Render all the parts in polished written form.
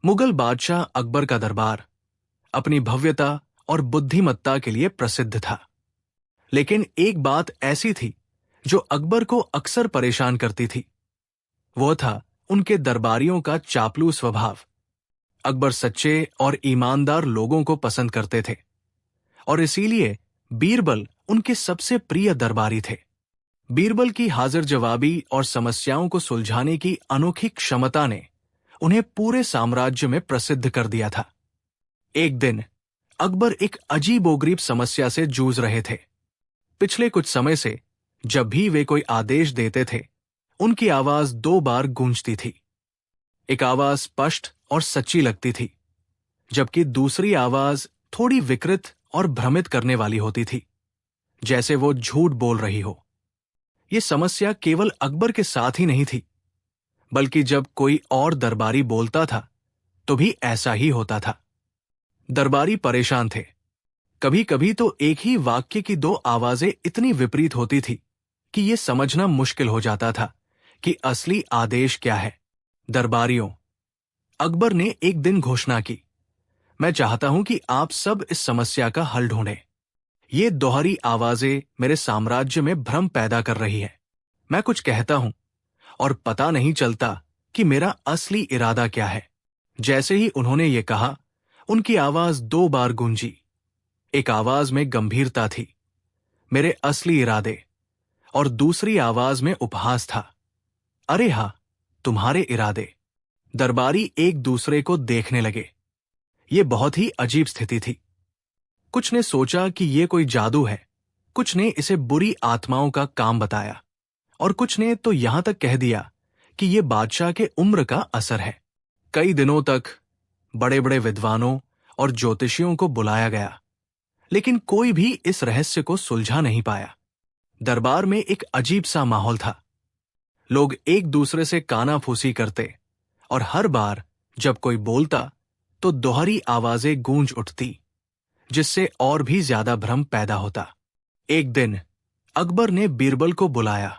मुगल बादशाह अकबर का दरबार अपनी भव्यता और बुद्धिमत्ता के लिए प्रसिद्ध था। लेकिन एक बात ऐसी थी जो अकबर को अक्सर परेशान करती थी। वो था उनके दरबारियों का चापलूस स्वभाव। अकबर सच्चे और ईमानदार लोगों को पसंद करते थे और इसीलिए बीरबल उनके सबसे प्रिय दरबारी थे। बीरबल की हाजिर जवाबी और समस्याओं को सुलझाने की अनोखी क्षमता ने उन्हें पूरे साम्राज्य में प्रसिद्ध कर दिया था। एक दिन अकबर एक अजीबोगरीब समस्या से जूझ रहे थे। पिछले कुछ समय से जब भी वे कोई आदेश देते थे, उनकी आवाज 2 बार गूंजती थी। एक आवाज स्पष्ट और सच्ची लगती थी, जबकि दूसरी आवाज थोड़ी विकृत और भ्रमित करने वाली होती थी, जैसे वो झूठ बोल रही हो। ये समस्या केवल अकबर के साथ ही नहीं थी, बल्कि जब कोई और दरबारी बोलता था तो भी ऐसा ही होता था। दरबारी परेशान थे। कभी कभी तो एक ही वाक्य की 2 आवाजें इतनी विपरीत होती थी कि यह समझना मुश्किल हो जाता था कि असली आदेश क्या है। दरबारियों, अकबर ने एक दिन घोषणा की, मैं चाहता हूं कि आप सब इस समस्या का हल ढूंढें। ये दोहरी आवाजें मेरे साम्राज्य में भ्रम पैदा कर रही है। मैं कुछ कहता हूं और पता नहीं चलता कि मेरा असली इरादा क्या है। जैसे ही उन्होंने ये कहा, उनकी आवाज 2 बार गूंजी। एक आवाज में गंभीरता थी, मेरे असली इरादे, और दूसरी आवाज में उपहास था, अरे हां, तुम्हारे इरादे। दरबारी एक दूसरे को देखने लगे। ये बहुत ही अजीब स्थिति थी। कुछ ने सोचा कि ये कोई जादू है, कुछ ने इसे बुरी आत्माओं का काम बताया, और कुछ ने तो यहां तक कह दिया कि ये बादशाह के उम्र का असर है। कई दिनों तक बड़े बड़े विद्वानों और ज्योतिषियों को बुलाया गया, लेकिन कोई भी इस रहस्य को सुलझा नहीं पाया। दरबार में एक अजीब सा माहौल था। लोग एक दूसरे से कानाफूसी करते और हर बार जब कोई बोलता तो दोहरी आवाजें गूंज उठती, जिससे और भी ज्यादा भ्रम पैदा होता। एक दिन अकबर ने बीरबल को बुलाया।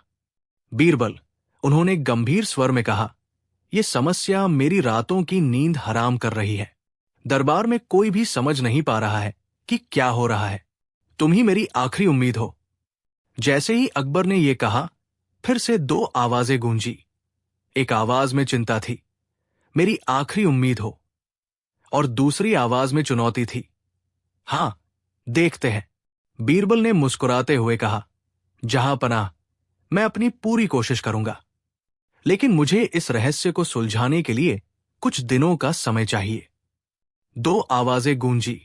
बीरबल, उन्होंने गंभीर स्वर में कहा, यह समस्या मेरी रातों की नींद हराम कर रही है। दरबार में कोई भी समझ नहीं पा रहा है कि क्या हो रहा है। तुम ही मेरी आखिरी उम्मीद हो। जैसे ही अकबर ने यह कहा, फिर से 2 आवाजें गूंजी। एक आवाज में चिंता थी, मेरी आखिरी उम्मीद हो, और दूसरी आवाज में चुनौती थी, हां, देखते हैं। बीरबल ने मुस्कुराते हुए कहा, जहां पनाह, मैं अपनी पूरी कोशिश करूंगा, लेकिन मुझे इस रहस्य को सुलझाने के लिए कुछ दिनों का समय चाहिए। 2 आवाजें गूंजी,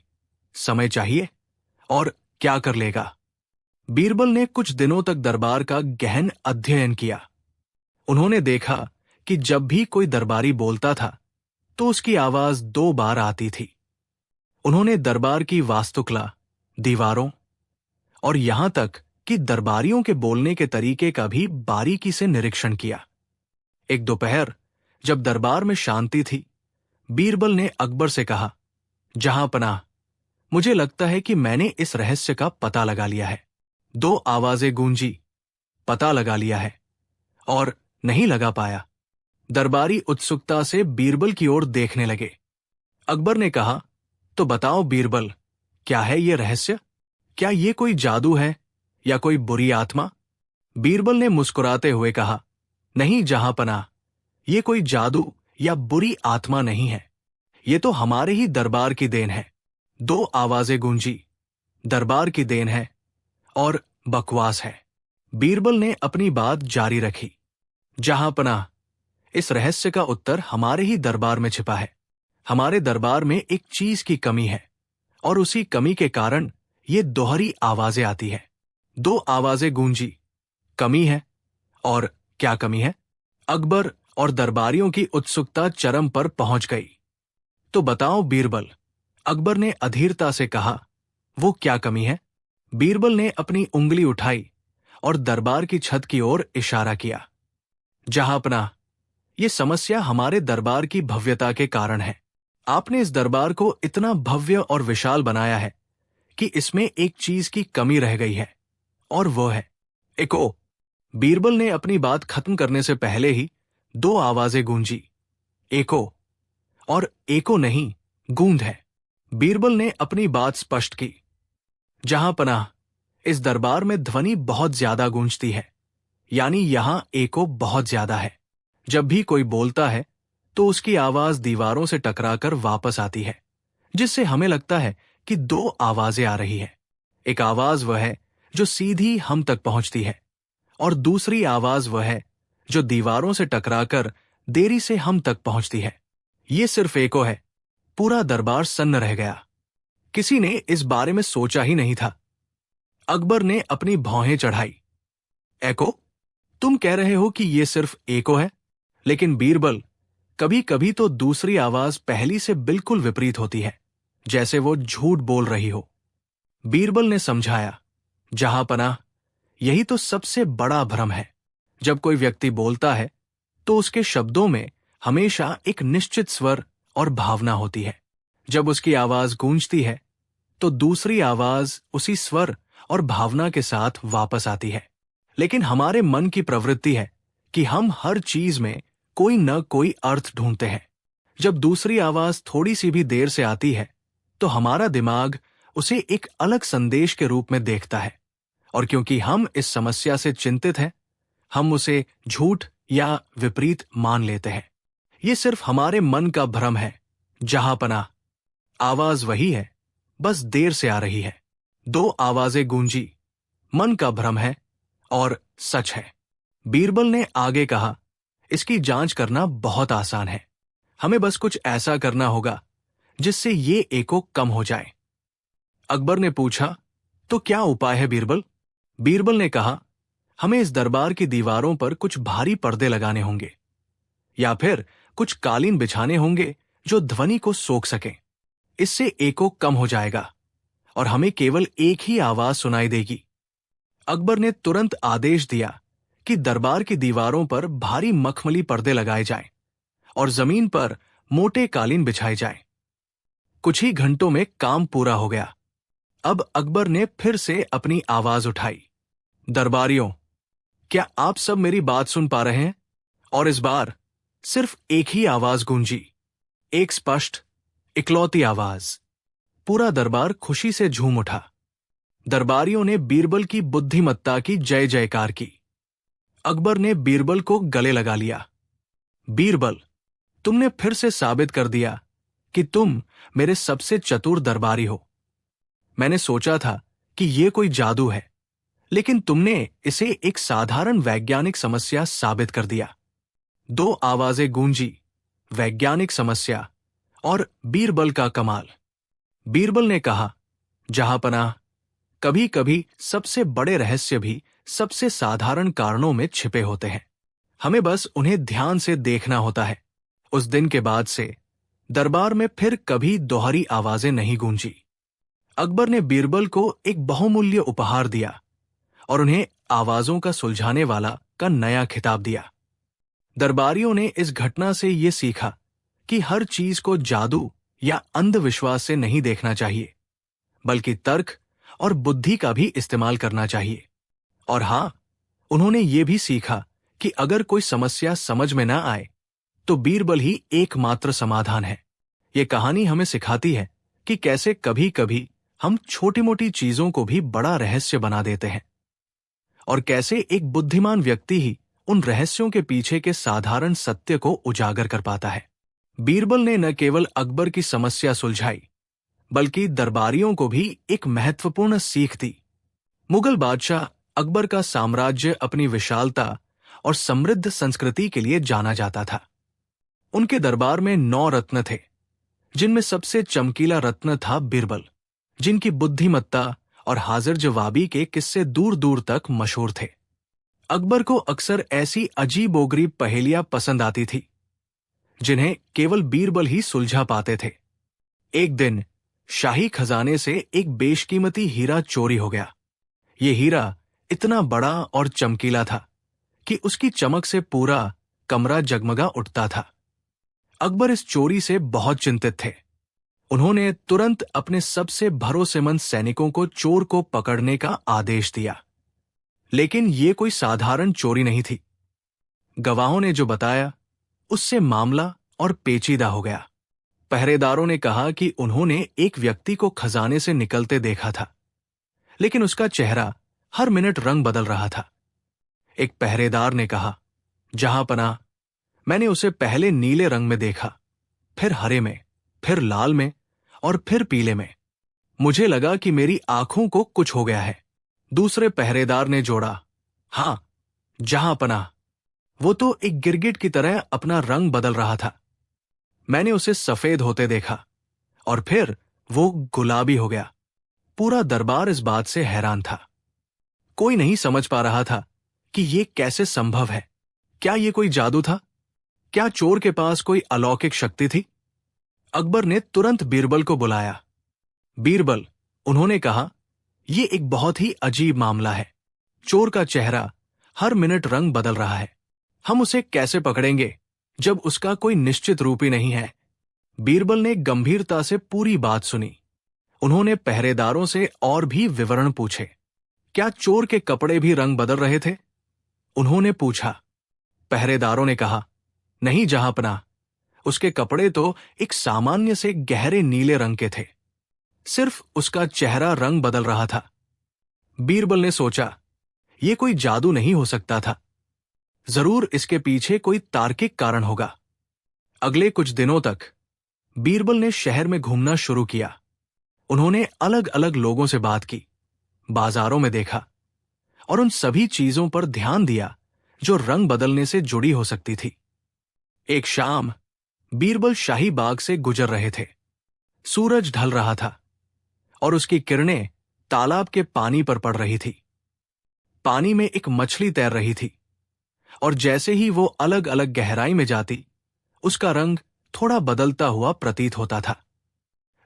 समय चाहिए, और क्या कर लेगा? बीरबल ने कुछ दिनों तक दरबार का गहन अध्ययन किया। उन्होंने देखा कि जब भी कोई दरबारी बोलता था तो उसकी आवाज 2 बार आती थी। उन्होंने दरबार की वास्तुकला, दीवारों और यहां तक कि दरबारियों के बोलने के तरीके का भी बारीकी से निरीक्षण किया। एक दोपहर जब दरबार में शांति थी, बीरबल ने अकबर से कहा, जहां पनाह, मुझे लगता है कि मैंने इस रहस्य का पता लगा लिया है। 2 आवाजें गूंजी, पता लगा लिया है, और नहीं लगा पाया। दरबारी उत्सुकता से बीरबल की ओर देखने लगे। अकबर ने कहा, तो बताओ बीरबल, क्या है यह रहस्य? क्या यह कोई जादू है या कोई बुरी आत्मा? बीरबल ने मुस्कुराते हुए कहा, नहीं जहां पनाह, यह कोई जादू या बुरी आत्मा नहीं है। यह तो हमारे ही दरबार की देन है। 2 आवाजें गूंजी, दरबार की देन है और बकवास है। बीरबल ने अपनी बात जारी रखी, जहां पनाह, इस रहस्य का उत्तर हमारे ही दरबार में छिपा है। हमारे दरबार में एक चीज की कमी है, और उसी कमी के कारण ये दोहरी आवाजें आती है। 2 आवाजें गूंजी, कमी है, और क्या कमी है? अकबर और दरबारियों की उत्सुकता चरम पर पहुंच गई। तो बताओ बीरबल, अकबर ने अधीरता से कहा, वो क्या कमी है? बीरबल ने अपनी उंगली उठाई और दरबार की छत की ओर इशारा किया, जहां पनाह, ये समस्या हमारे दरबार की भव्यता के कारण है। आपने इस दरबार को इतना भव्य और विशाल बनाया है कि इसमें एक चीज की कमी रह गई है, और वो है एको। बीरबल ने अपनी बात खत्म करने से पहले ही 2 आवाजें गूंजी, एको। और एको नहीं, गूंज है। बीरबल ने अपनी बात स्पष्ट की। जहां पनाह, इस दरबार में ध्वनि बहुत ज्यादा गूंजती है, यानी यहां एको बहुत ज्यादा है। जब भी कोई बोलता है तो उसकी आवाज दीवारों से टकराकर वापस आती है, जिससे हमें लगता है कि दो आवाजें आ रही है। एक आवाज वह है जो सीधी हम तक पहुंचती है, और दूसरी आवाज वह है जो दीवारों से टकराकर देरी से हम तक पहुंचती है। ये सिर्फ एको है। पूरा दरबार सन्न रह गया। किसी ने इस बारे में सोचा ही नहीं था। अकबर ने अपनी भौहें चढ़ाई। एको? तुम कह रहे हो कि यह सिर्फ एको है? लेकिन बीरबल, कभी कभी तो दूसरी आवाज पहली से बिल्कुल विपरीत होती है, जैसे वो झूठ बोल रही हो। बीरबल ने समझाया, जहां पनाह, यही तो सबसे बड़ा भ्रम है। जब कोई व्यक्ति बोलता है तो उसके शब्दों में हमेशा एक निश्चित स्वर और भावना होती है। जब उसकी आवाज गूंजती है तो दूसरी आवाज उसी स्वर और भावना के साथ वापस आती है। लेकिन हमारे मन की प्रवृत्ति है कि हम हर चीज में कोई न कोई अर्थ ढूंढते हैं। जब दूसरी आवाज थोड़ी सी भी देर से आती है तो हमारा दिमाग उसे एक अलग संदेश के रूप में देखता है, और क्योंकि हम इस समस्या से चिंतित हैं, हम उसे झूठ या विपरीत मान लेते हैं। ये सिर्फ हमारे मन का भ्रम है। जहां पनाह, आवाज वही है, बस देर से आ रही है। दो आवाजें गूंजी, मन का भ्रम है और सच है। बीरबल ने आगे कहा, इसकी जांच करना बहुत आसान है। हमें बस कुछ ऐसा करना होगा जिससे ये एको कम हो जाए। अकबर ने पूछा, तो क्या उपाय है बीरबल? बीरबल ने कहा, हमें इस दरबार की दीवारों पर कुछ भारी पर्दे लगाने होंगे, या फिर कुछ कालीन बिछाने होंगे जो ध्वनि को सोख सकें। इससे एको कम हो जाएगा और हमें केवल एक ही आवाज सुनाई देगी। अकबर ने तुरंत आदेश दिया कि दरबार की दीवारों पर भारी मखमली पर्दे लगाए जाएं और जमीन पर मोटे कालीन बिछाए जाएं। कुछ ही घंटों में काम पूरा हो गया। अब अकबर ने फिर से अपनी आवाज उठाई, दरबारियों, क्या आप सब मेरी बात सुन पा रहे हैं? और इस बार सिर्फ एक ही आवाज गूंजी, एक स्पष्ट, इकलौती आवाज। पूरा दरबार खुशी से झूम उठा। दरबारियों ने बीरबल की बुद्धिमत्ता की जय जयकार की। अकबर ने बीरबल को गले लगा लिया। बीरबल, तुमने फिर से साबित कर दिया कि तुम मेरे सबसे चतुर दरबारी हो। मैंने सोचा था कि यह कोई जादू है, लेकिन तुमने इसे एक साधारण वैज्ञानिक समस्या साबित कर दिया। दो आवाजें गूंजी, वैज्ञानिक समस्या और बीरबल का कमाल। बीरबल ने कहा, जहां पनाह, कभी कभी सबसे बड़े रहस्य भी सबसे साधारण कारणों में छिपे होते हैं। हमें बस उन्हें ध्यान से देखना होता है। उस दिन के बाद से दरबार में फिर कभी दोहरी आवाजें नहीं गूंजी। अकबर ने बीरबल को एक बहुमूल्य उपहार दिया और उन्हें आवाजों का सुलझाने वाला का नया खिताब दिया। दरबारियों ने इस घटना से यह सीखा कि हर चीज को जादू या अंधविश्वास से नहीं देखना चाहिए, बल्कि तर्क और बुद्धि का भी इस्तेमाल करना चाहिए। और हां, उन्होंने ये भी सीखा कि अगर कोई समस्या समझ में ना आए तो बीरबल ही एकमात्र समाधान है। ये कहानी हमें सिखाती है कि कैसे कभी कभी हम छोटी मोटी चीजों को भी बड़ा रहस्य बना देते हैं, और कैसे एक बुद्धिमान व्यक्ति ही उन रहस्यों के पीछे के साधारण सत्य को उजागर कर पाता है। बीरबल ने न केवल अकबर की समस्या सुलझाई, बल्कि दरबारियों को भी एक महत्वपूर्ण सीख दी। मुगल बादशाह अकबर का साम्राज्य अपनी विशालता और समृद्ध संस्कृति के लिए जाना जाता था। उनके दरबार में 9 रत्न थे, जिनमें सबसे चमकीला रत्न था बीरबल, जिनकी बुद्धिमत्ता और हाजिर जवाबी के किस्से दूर दूर तक मशहूर थे। अकबर को अक्सर ऐसी अजीबोगरीब पहेलियां पसंद आती थी जिन्हें केवल बीरबल ही सुलझा पाते थे। एक दिन शाही खजाने से एक बेशकीमती हीरा चोरी हो गया। ये हीरा इतना बड़ा और चमकीला था कि उसकी चमक से पूरा कमरा जगमगा उठता था। अकबर इस चोरी से बहुत चिंतित थे। उन्होंने तुरंत अपने सबसे भरोसेमंद सैनिकों को चोर को पकड़ने का आदेश दिया। लेकिन ये कोई साधारण चोरी नहीं थी। गवाहों ने जो बताया उससे मामला और पेचीदा हो गया। पहरेदारों ने कहा कि उन्होंने एक व्यक्ति को खजाने से निकलते देखा था, लेकिन उसका चेहरा हर मिनट रंग बदल रहा था। एक पहरेदार ने कहा, जहांपनाह, मैंने उसे पहले नीले रंग में देखा, फिर हरे में, फिर लाल में और फिर पीले में। मुझे लगा कि मेरी आंखों को कुछ हो गया है। दूसरे पहरेदार ने जोड़ा, हां, जहांपनाह, वो तो एक गिरगिट की तरह अपना रंग बदल रहा था। मैंने उसे सफेद होते देखा और फिर वो गुलाबी हो गया। पूरा दरबार इस बात से हैरान था। कोई नहीं समझ पा रहा था कि ये कैसे संभव है। क्या ये कोई जादू था? क्या चोर के पास कोई अलौकिक शक्ति थी? अकबर ने तुरंत बीरबल को बुलाया। बीरबल, उन्होंने कहा, यह एक बहुत ही अजीब मामला है। चोर का चेहरा हर मिनट रंग बदल रहा है। हम उसे कैसे पकड़ेंगे जब उसका कोई निश्चित रूप ही नहीं है? बीरबल ने गंभीरता से पूरी बात सुनी। उन्होंने पहरेदारों से और भी विवरण पूछे। क्या चोर के कपड़े भी रंग बदल रहे थे? उन्होंने पूछा। पहरेदारों ने कहा, नहीं जहांपनाह, उसके कपड़े तो एक सामान्य से गहरे नीले रंग के थे। सिर्फ उसका चेहरा रंग बदल रहा था। बीरबल ने सोचा, यह कोई जादू नहीं हो सकता था। जरूर इसके पीछे कोई तार्किक कारण होगा। अगले कुछ दिनों तक बीरबल ने शहर में घूमना शुरू किया। उन्होंने अलग अलग लोगों से बात की, बाजारों में देखा और उन सभी चीजों पर ध्यान दिया जो रंग बदलने से जुड़ी हो सकती थी। एक शाम बीरबल शाही बाग से गुजर रहे थे। सूरज ढल रहा था और उसकी किरणें तालाब के पानी पर पड़ रही थी। पानी में एक मछली तैर रही थी और जैसे ही वो अलग अलग गहराई में जाती, उसका रंग थोड़ा बदलता हुआ प्रतीत होता था।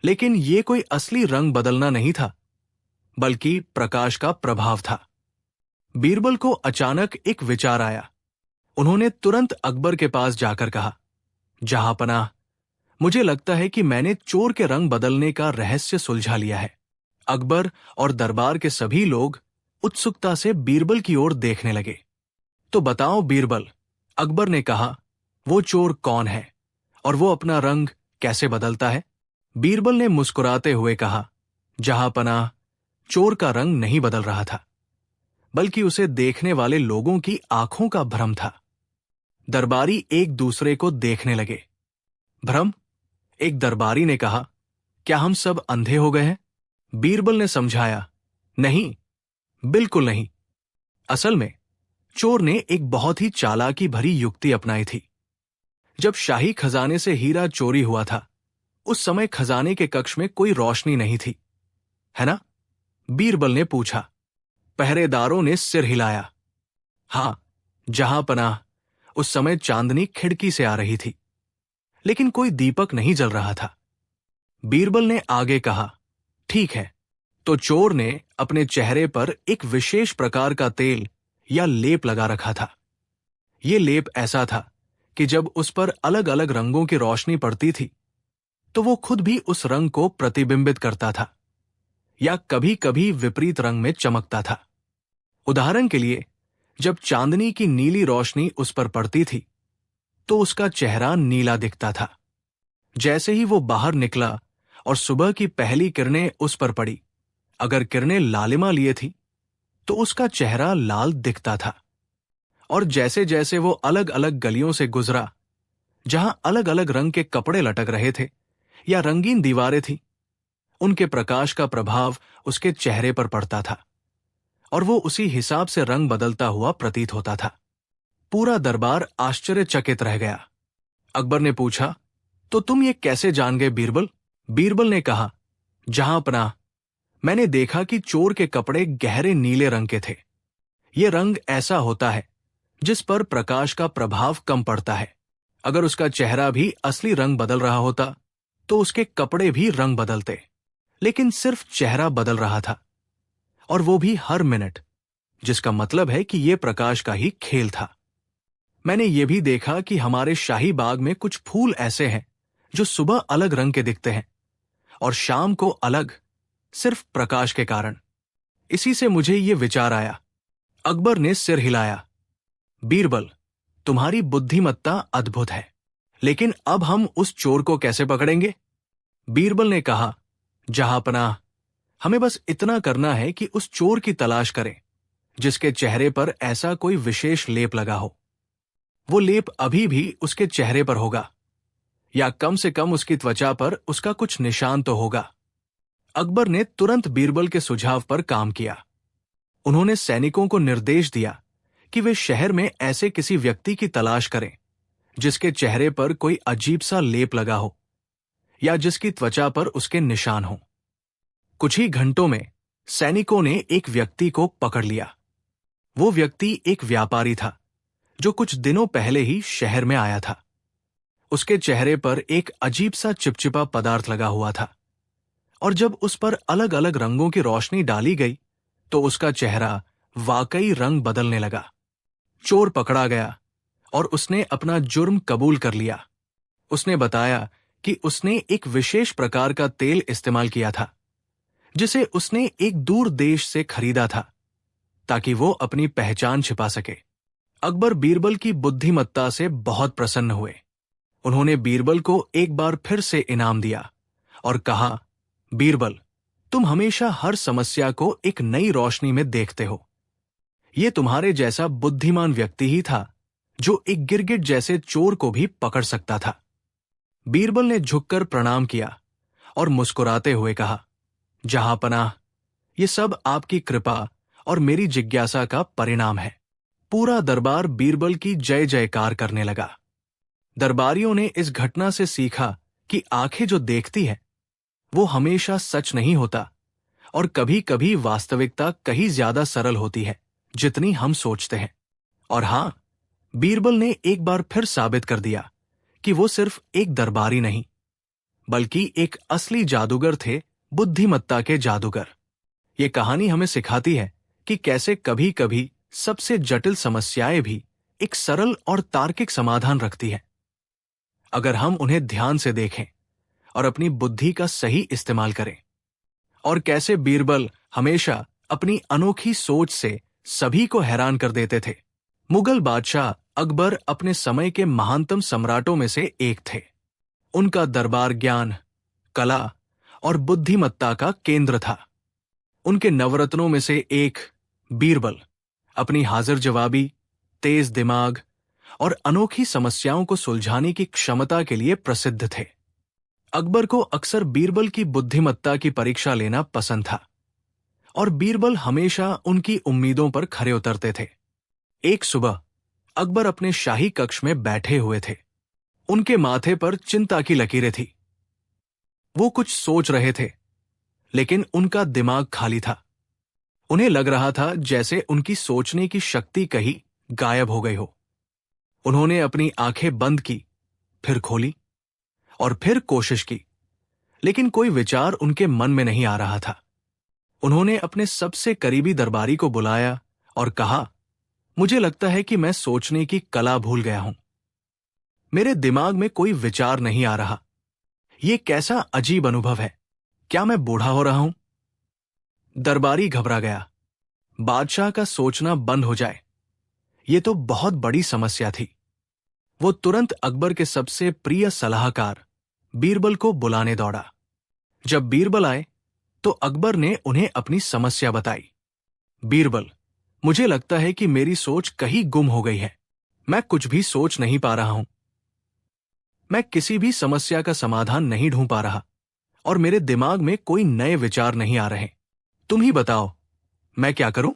लेकिन ये कोई असली रंग बदलना नहीं था, बल्कि प्रकाश का प्रभाव था। बीरबल को अचानक एक विचार आया। उन्होंने तुरंत अकबर के पास जाकर कहा, जहांपनाह, मुझे लगता है कि मैंने चोर के रंग बदलने का रहस्य सुलझा लिया है। अकबर और दरबार के सभी लोग उत्सुकता से बीरबल की ओर देखने लगे। तो बताओ बीरबल, अकबर ने कहा, वो चोर कौन है और वो अपना रंग कैसे बदलता है? बीरबल ने मुस्कुराते हुए कहा, जहांपनाह, चोर का रंग नहीं बदल रहा था, बल्कि उसे देखने वाले लोगों की आंखों का भ्रम था। दरबारी एक दूसरे को देखने लगे। भ्रम? एक दरबारी ने कहा, क्या हम सब अंधे हो गए हैं? बीरबल ने समझाया, नहीं, बिल्कुल नहीं। असल में चोर ने एक बहुत ही चालाकी भरी युक्ति अपनाई थी। जब शाही खजाने से हीरा चोरी हुआ था, उस समय खजाने के कक्ष में कोई रोशनी नहीं थी, है ना? बीरबल ने पूछा। पहरेदारों ने सिर हिलाया। हां, जहांपनाह, उस समय चांदनी खिड़की से आ रही थी, लेकिन कोई दीपक नहीं जल रहा था। बीरबल ने आगे कहा, ठीक है, तो चोर ने अपने चेहरे पर एक विशेष प्रकार का तेल या लेप लगा रखा था। यह लेप ऐसा था कि जब उस पर अलग अलग रंगों की रोशनी पड़ती थी, तो वो खुद भी उस रंग को प्रतिबिंबित करता था या कभी कभी विपरीत रंग में चमकता था। उदाहरण के लिए, जब चांदनी की नीली रोशनी उस पर पड़ती थी, तो उसका चेहरा नीला दिखता था। जैसे ही वो बाहर निकला और सुबह की पहली किरणें उस पर पड़ी, अगर किरणें लालिमा लिए थी, तो उसका चेहरा लाल दिखता था। और जैसे जैसे वो अलग अलग गलियों से गुजरा, जहां अलग अलग रंग के कपड़े लटक रहे थे या रंगीन दीवारें थी, उनके प्रकाश का प्रभाव उसके चेहरे पर पड़ता था और वो उसी हिसाब से रंग बदलता हुआ प्रतीत होता था। पूरा दरबार आश्चर्यचकित रह गया। अकबर ने पूछा, तो तुम ये कैसे जान गए बीरबल? बीरबल ने कहा, जहांपनाह, मैंने देखा कि चोर के कपड़े गहरे नीले रंग के थे। यह रंग ऐसा होता है जिस पर प्रकाश का प्रभाव कम पड़ता है। अगर उसका चेहरा भी असली रंग बदल रहा होता, तो उसके कपड़े भी रंग बदलते, लेकिन सिर्फ चेहरा बदल रहा था, और वो भी हर मिनट, जिसका मतलब है कि यह प्रकाश का ही खेल था। मैंने यह भी देखा कि हमारे शाही बाग में कुछ फूल ऐसे हैं जो सुबह अलग रंग के दिखते हैं और शाम को अलग, सिर्फ प्रकाश के कारण। इसी से मुझे यह विचार आया। अकबर ने सिर हिलाया। बीरबल, तुम्हारी बुद्धिमत्ता अद्भुत है। लेकिन अब हम उस चोर को कैसे पकड़ेंगे? बीरबल ने कहा, जहांपनाह, हमें बस इतना करना है कि उस चोर की तलाश करें जिसके चेहरे पर ऐसा कोई विशेष लेप लगा हो। वो लेप अभी भी उसके चेहरे पर होगा, या कम से कम उसकी त्वचा पर उसका कुछ निशान तो होगा। अकबर ने तुरंत बीरबल के सुझाव पर काम किया। उन्होंने सैनिकों को निर्देश दिया कि वे शहर में ऐसे किसी व्यक्ति की तलाश करें जिसके चेहरे पर कोई अजीब सा लेप लगा हो या जिसकी त्वचा पर उसके निशान हो। कुछ ही घंटों में सैनिकों ने एक व्यक्ति को पकड़ लिया। वो व्यक्ति एक व्यापारी था जो कुछ दिनों पहले ही शहर में आया था। उसके चेहरे पर एक अजीब सा चिपचिपा पदार्थ लगा हुआ था, और जब उस पर अलग अलग रंगों की रोशनी डाली गई तो उसका चेहरा वाकई रंग बदलने लगा। चोर पकड़ा गया और उसने अपना जुर्म कबूल कर लिया। उसने बताया कि उसने एक विशेष प्रकार का तेल इस्तेमाल किया था जिसे उसने एक दूर देश से खरीदा था ताकि वो अपनी पहचान छिपा सके। अकबर बीरबल की बुद्धिमत्ता से बहुत प्रसन्न हुए। उन्होंने बीरबल को एक बार फिर से इनाम दिया और कहा, बीरबल, तुम हमेशा हर समस्या को एक नई रोशनी में देखते हो। ये तुम्हारे जैसा बुद्धिमान व्यक्ति ही था जो एक गिरगिट जैसे चोर को भी पकड़ सकता था। बीरबल ने झुककर प्रणाम किया और मुस्कुराते हुए कहा, जहांपनाह, ये सब आपकी कृपा और मेरी जिज्ञासा का परिणाम है। पूरा दरबार बीरबल की जय जयकार करने लगा। दरबारियों ने इस घटना से सीखा कि आंखें जो देखती है वो हमेशा सच नहीं होता, और कभी कभी वास्तविकता कहीं ज्यादा सरल होती है जितनी हम सोचते हैं। और हां, बीरबल ने एक बार फिर साबित कर दिया कि वो सिर्फ एक दरबारी नहीं बल्कि एक असली जादूगर थे, बुद्धिमत्ता के जादूगर। ये कहानी हमें सिखाती है कि कैसे कभी कभी सबसे जटिल समस्याएं भी एक सरल और तार्किक समाधान रखती है अगर हम उन्हें ध्यान से देखें और अपनी बुद्धि का सही इस्तेमाल करें। और कैसे बीरबल हमेशा अपनी अनोखी सोच से सभी को हैरान कर देते थे। मुगल बादशाह अकबर अपने समय के महानतम सम्राटों में से एक थे। उनका दरबार ज्ञान, कला और बुद्धिमत्ता का केंद्र था। उनके नवरत्नों में से एक बीरबल अपनी हाजिर जवाबी, तेज दिमाग और अनोखी समस्याओं को सुलझाने की क्षमता के लिए प्रसिद्ध थे। अकबर को अक्सर बीरबल की बुद्धिमत्ता की परीक्षा लेना पसंद था, और बीरबल हमेशा उनकी उम्मीदों पर खरे उतरते थे। एक सुबह अकबर अपने शाही कक्ष में बैठे हुए थे। उनके माथे पर चिंता की लकीरें थी। वो कुछ सोच रहे थे, लेकिन उनका दिमाग खाली था। उन्हें लग रहा था जैसे उनकी सोचने की शक्ति कहीं गायब हो गई हो। उन्होंने अपनी आंखें बंद की, फिर खोली और फिर कोशिश की, लेकिन कोई विचार उनके मन में नहीं आ रहा था। उन्होंने अपने सबसे करीबी दरबारी को बुलाया और कहा, मुझे लगता है कि मैं सोचने की कला भूल गया हूं। मेरे दिमाग में कोई विचार नहीं आ रहा। ये कैसा अजीब अनुभव है। क्या मैं बूढ़ा हो रहा हूं? दरबारी घबरा गया। बादशाह का सोचना बंद हो जाए, ये तो बहुत बड़ी समस्या थी। वो तुरंत अकबर के सबसे प्रिय सलाहकार बीरबल को बुलाने दौड़ा। जब बीरबल आए तो अकबर ने उन्हें अपनी समस्या बताई। बीरबल, मुझे लगता है कि मेरी सोच कहीं गुम हो गई है। मैं कुछ भी सोच नहीं पा रहा हूं। मैं किसी भी समस्या का समाधान नहीं ढूंढ पा रहा, और मेरे दिमाग में कोई नए विचार नहीं आ रहे। तुम ही बताओ, मैं क्या करूं?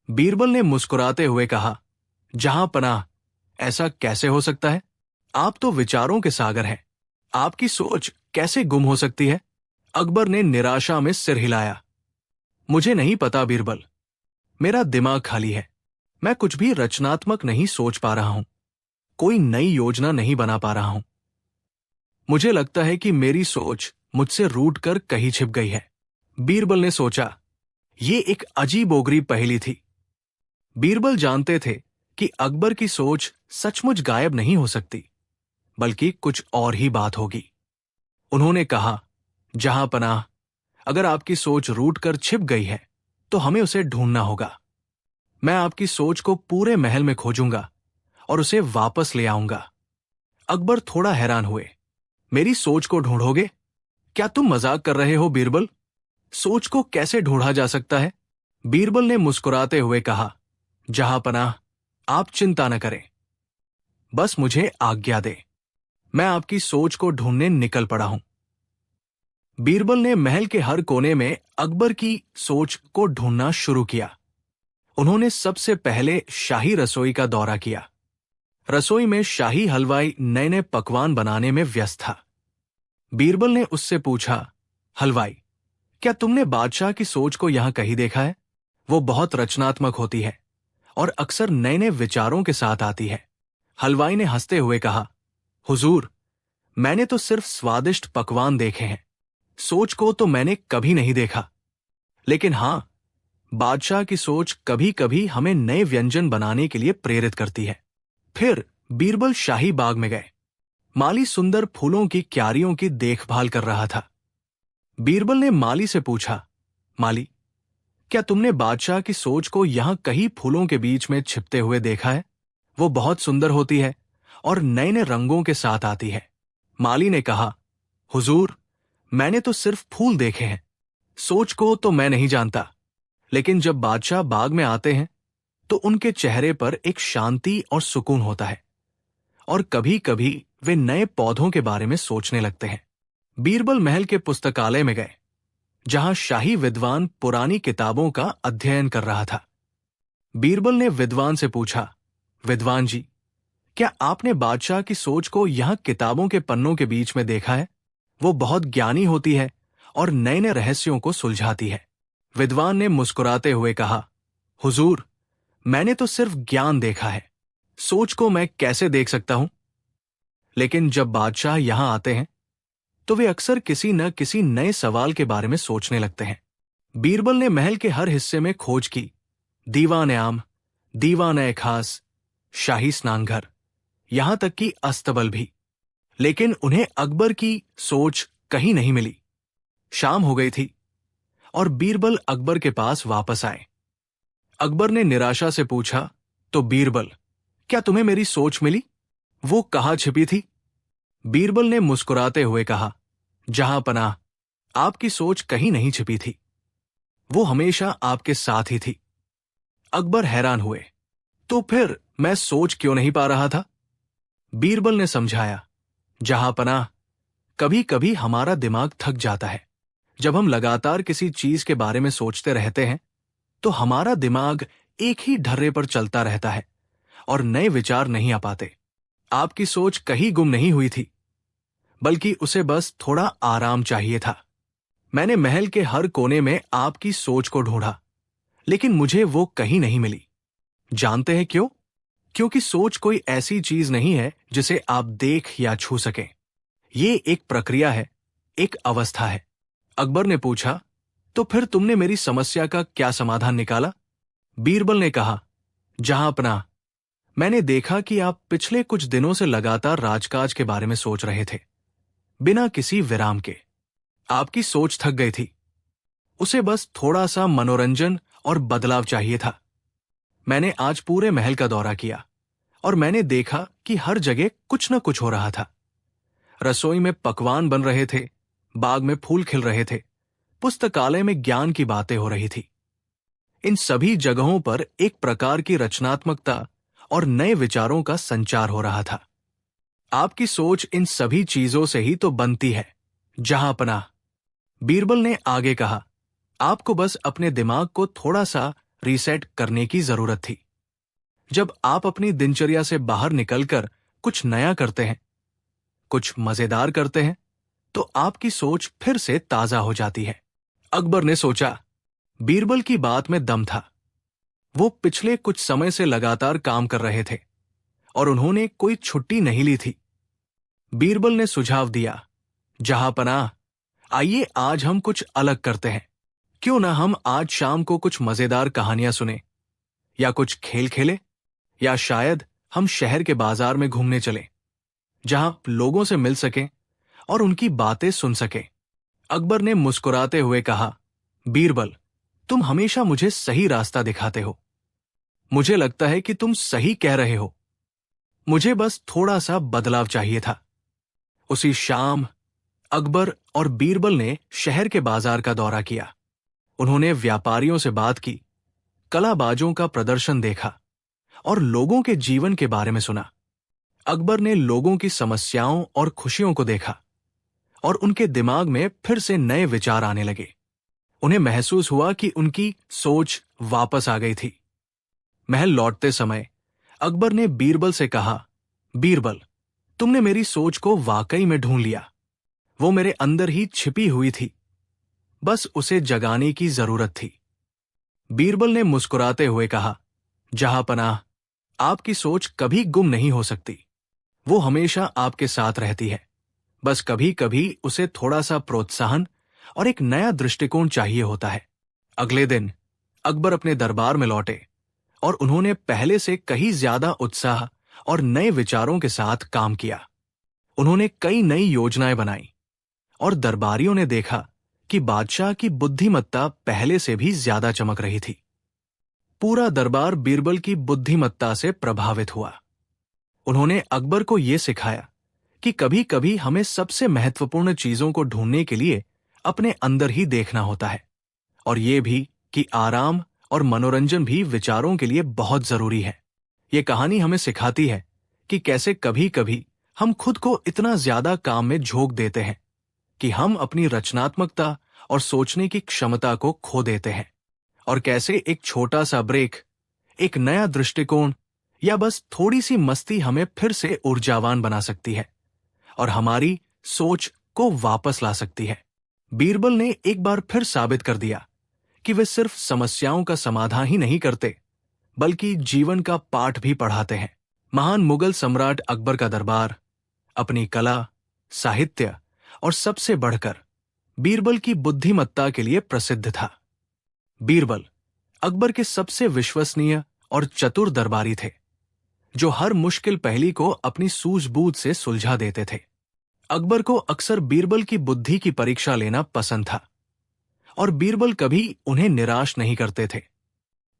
बीरबल ने मुस्कुराते हुए कहा, जहांपनाह, ऐसा कैसे हो सकता है? आप तो विचारों के सागर हैं। आपकी सोच कैसे गुम हो सकती है? अकबर ने निराशा में सिर हिलाया। मुझे नहीं पता बीरबल, मेरा दिमाग खाली है। मैं कुछ भी रचनात्मक नहीं सोच पा रहा हूं। कोई नई योजना नहीं बना पा रहा हूं। मुझे लगता है कि मेरी सोच मुझसे रूठ कर कहीं छिप गई है। बीरबल ने सोचा, ये एक अजीबोगरीब पहेली थी। बीरबल जानते थे कि अकबर की सोच सचमुच गायब नहीं हो सकती, बल्कि कुछ और ही बात होगी। उन्होंने कहा, जहांपनाह, अगर आपकी सोच रूठ कर छिप गई है तो हमें उसे ढूंढना होगा। मैं आपकी सोच को पूरे महल में खोजूंगा और उसे वापस ले आऊंगा। अकबर थोड़ा हैरान हुए। मेरी सोच को ढूंढोगे? क्या तुम मजाक कर रहे हो बीरबल? सोच को कैसे ढूंढा जा सकता है? बीरबल ने मुस्कुराते हुए कहा, जहांपनाह, आप चिंता न करें, बस मुझे आज्ञा दे, मैं आपकी सोच को ढूंढने निकल पड़ा हूं। बीरबल ने महल के हर कोने में अकबर की सोच को ढूंढना शुरू किया। उन्होंने सबसे पहले शाही रसोई का दौरा किया। रसोई में शाही हलवाई नए नए पकवान बनाने में व्यस्त था। बीरबल ने उससे पूछा, हलवाई, क्या तुमने बादशाह की सोच को यहां कहीं देखा है? वो बहुत रचनात्मक होती है और अक्सर नए नए विचारों के साथ आती है। हलवाई ने हंसते हुए कहा, हुजूर, मैंने तो सिर्फ स्वादिष्ट पकवान देखे हैं, सोच को तो मैंने कभी नहीं देखा। लेकिन हां, बादशाह की सोच कभी कभी हमें नए व्यंजन बनाने के लिए प्रेरित करती है। फिर बीरबल शाही बाग में गए। माली सुंदर फूलों की क्यारियों की देखभाल कर रहा था। बीरबल ने माली से पूछा, माली, क्या तुमने बादशाह की सोच को यहां कहीं फूलों के बीच में छिपते हुए देखा है? वो बहुत सुंदर होती है और नए नए रंगों के साथ आती है। माली ने कहा, हुजूर, मैंने तो सिर्फ फूल देखे हैं, सोच को तो मैं नहीं जानता। लेकिन जब बादशाह बाग में आते हैं तो उनके चेहरे पर एक शांति और सुकून होता है और कभी कभी वे नए पौधों के बारे में सोचने लगते हैं। बीरबल महल के पुस्तकालय में गए, जहां शाही विद्वान पुरानी किताबों का अध्ययन कर रहा था। बीरबल ने विद्वान से पूछा, विद्वान जी, क्या आपने बादशाह की सोच को यहां किताबों के पन्नों के बीच में देखा है? वो बहुत ज्ञानी होती है और नए नए रहस्यों को सुलझाती है। विद्वान ने मुस्कुराते हुए कहा, हुजूर, मैंने तो सिर्फ ज्ञान देखा है, सोच को मैं कैसे देख सकता हूं? लेकिन जब बादशाह यहां आते हैं तो वे अक्सर किसी न किसी नए सवाल के बारे में सोचने लगते हैं। बीरबल ने महल के हर हिस्से में खोज की, दीवान आम, दीवान खास, शाही स्नानघर, यहां तक कि अस्तबल भी। लेकिन उन्हें अकबर की सोच कहीं नहीं मिली। शाम हो गई थी और बीरबल अकबर के पास वापस आए। अकबर ने निराशा से पूछा, तो बीरबल, क्या तुम्हें मेरी सोच मिली? वो कहाँ छिपी थी? बीरबल ने मुस्कुराते हुए कहा, जहांपनाह, आपकी सोच कहीं नहीं छिपी थी, वो हमेशा आपके साथ ही थी। अकबर हैरान हुए, तो फिर मैं सोच क्यों नहीं पा रहा था? बीरबल ने समझाया, जहांपनाह, कभी कभी हमारा दिमाग थक जाता है। जब हम लगातार किसी चीज के बारे में सोचते रहते हैं तो हमारा दिमाग एक ही ढर्रे पर चलता रहता है और नए विचार नहीं आ पाते। आपकी सोच कहीं गुम नहीं हुई थी, बल्कि उसे बस थोड़ा आराम चाहिए था। मैंने महल के हर कोने में आपकी सोच को ढूंढा, लेकिन मुझे वो कहीं नहीं मिली। जानते हैं क्यों? क्योंकि सोच कोई ऐसी चीज नहीं है जिसे आप देख या छू सकें। ये एक प्रक्रिया है, एक अवस्था है। अकबर ने पूछा, तो फिर तुमने मेरी समस्या का क्या समाधान निकाला? बीरबल ने कहा, जहांपनाह, मैंने देखा कि आप पिछले कुछ दिनों से लगातार राजकाज के बारे में सोच रहे थे, बिना किसी विराम के। आपकी सोच थक गई थी, उसे बस थोड़ा सा मनोरंजन और बदलाव चाहिए था। मैंने आज पूरे महल का दौरा किया और मैंने देखा कि हर जगह कुछ न कुछ हो रहा था। रसोई में पकवान बन रहे थे, बाग में फूल खिल रहे थे, पुस्तकालय में ज्ञान की बातें हो रही थी। इन सभी जगहों पर एक प्रकार की रचनात्मकता और नए विचारों का संचार हो रहा था। आपकी सोच इन सभी चीजों से ही तो बनती है, जहांपनाह। बीरबल ने आगे कहा, आपको बस अपने दिमाग को थोड़ा सा रीसेट करने की जरूरत थी। जब आप अपनी दिनचर्या से बाहर निकलकर कुछ नया करते हैं, कुछ मजेदार करते हैं, तो आपकी सोच फिर से ताजा हो जाती है। अकबर ने सोचा, बीरबल की बात में दम था। वो पिछले कुछ समय से लगातार काम कर रहे थे और उन्होंने कोई छुट्टी नहीं ली थी। बीरबल ने सुझाव दिया, जहांपनाह, आइए आज हम कुछ अलग करते हैं। क्यों ना हम आज शाम को कुछ मजेदार कहानियां सुने, या कुछ खेल खेले, या शायद हम शहर के बाजार में घूमने चलें, जहां लोगों से मिल सकें और उनकी बातें सुन सकें। अकबर ने मुस्कुराते हुए कहा, बीरबल, तुम हमेशा मुझे सही रास्ता दिखाते हो। मुझे लगता है कि तुम सही कह रहे हो। मुझे बस थोड़ा सा बदलाव चाहिए था। उसी शाम अकबर और बीरबल ने शहर के बाजार का दौरा किया। उन्होंने व्यापारियों से बात की, कलाबाजों का प्रदर्शन देखा और लोगों के जीवन के बारे में सुना। अकबर ने लोगों की समस्याओं और खुशियों को देखा और उनके दिमाग में फिर से नए विचार आने लगे। उन्हें महसूस हुआ कि उनकी सोच वापस आ गई थी। महल लौटते समय अकबर ने बीरबल से कहा, बीरबल, तुमने मेरी सोच को वाकई में ढूंढ लिया। वो मेरे अंदर ही छिपी हुई थी, बस उसे जगाने की जरूरत थी। बीरबल ने मुस्कुराते हुए कहा, जहांपनाह, आपकी सोच कभी गुम नहीं हो सकती। वो हमेशा आपके साथ रहती है। बस कभी कभी उसे थोड़ा सा प्रोत्साहन और एक नया दृष्टिकोण चाहिए होता है। अगले दिन अकबर अपने दरबार में लौटे और उन्होंने पहले से कहीं ज्यादा उत्साह और नए विचारों के साथ काम किया। उन्होंने कई नई योजनाएं बनाई और दरबारियों ने देखा कि बादशाह की बुद्धिमत्ता पहले से भी ज्यादा चमक रही थी। पूरा दरबार बीरबल की बुद्धिमत्ता से प्रभावित हुआ। उन्होंने अकबर को यह सिखाया कि कभी कभी हमें सबसे महत्वपूर्ण चीजों को ढूंढने के लिए अपने अंदर ही देखना होता है, और यह भी कि आराम और मनोरंजन भी विचारों के लिए बहुत जरूरी है। ये कहानी हमें सिखाती है कि कैसे कभी कभी हम खुद को इतना ज्यादा काम में झोंक देते हैं कि हम अपनी रचनात्मकता और सोचने की क्षमता को खो देते हैं, और कैसे एक छोटा सा ब्रेक, एक नया दृष्टिकोण या बस थोड़ी सी मस्ती हमें फिर से ऊर्जावान बना सकती है और हमारी सोच को वापस ला सकती है। बीरबल ने एक बार फिर साबित कर दिया कि वे सिर्फ समस्याओं का समाधान ही नहीं करते, बल्कि जीवन का पाठ भी पढ़ाते हैं। महान मुगल सम्राट अकबर का दरबार अपनी कला, साहित्य और सबसे बढ़कर बीरबल की बुद्धिमत्ता के लिए प्रसिद्ध था। बीरबल अकबर के सबसे विश्वसनीय और चतुर दरबारी थे, जो हर मुश्किल पहेली को अपनी सूझबूझ से सुलझा देते थे। अकबर को अक्सर बीरबल की बुद्धि की परीक्षा लेना पसंद था, और बीरबल कभी उन्हें निराश नहीं करते थे।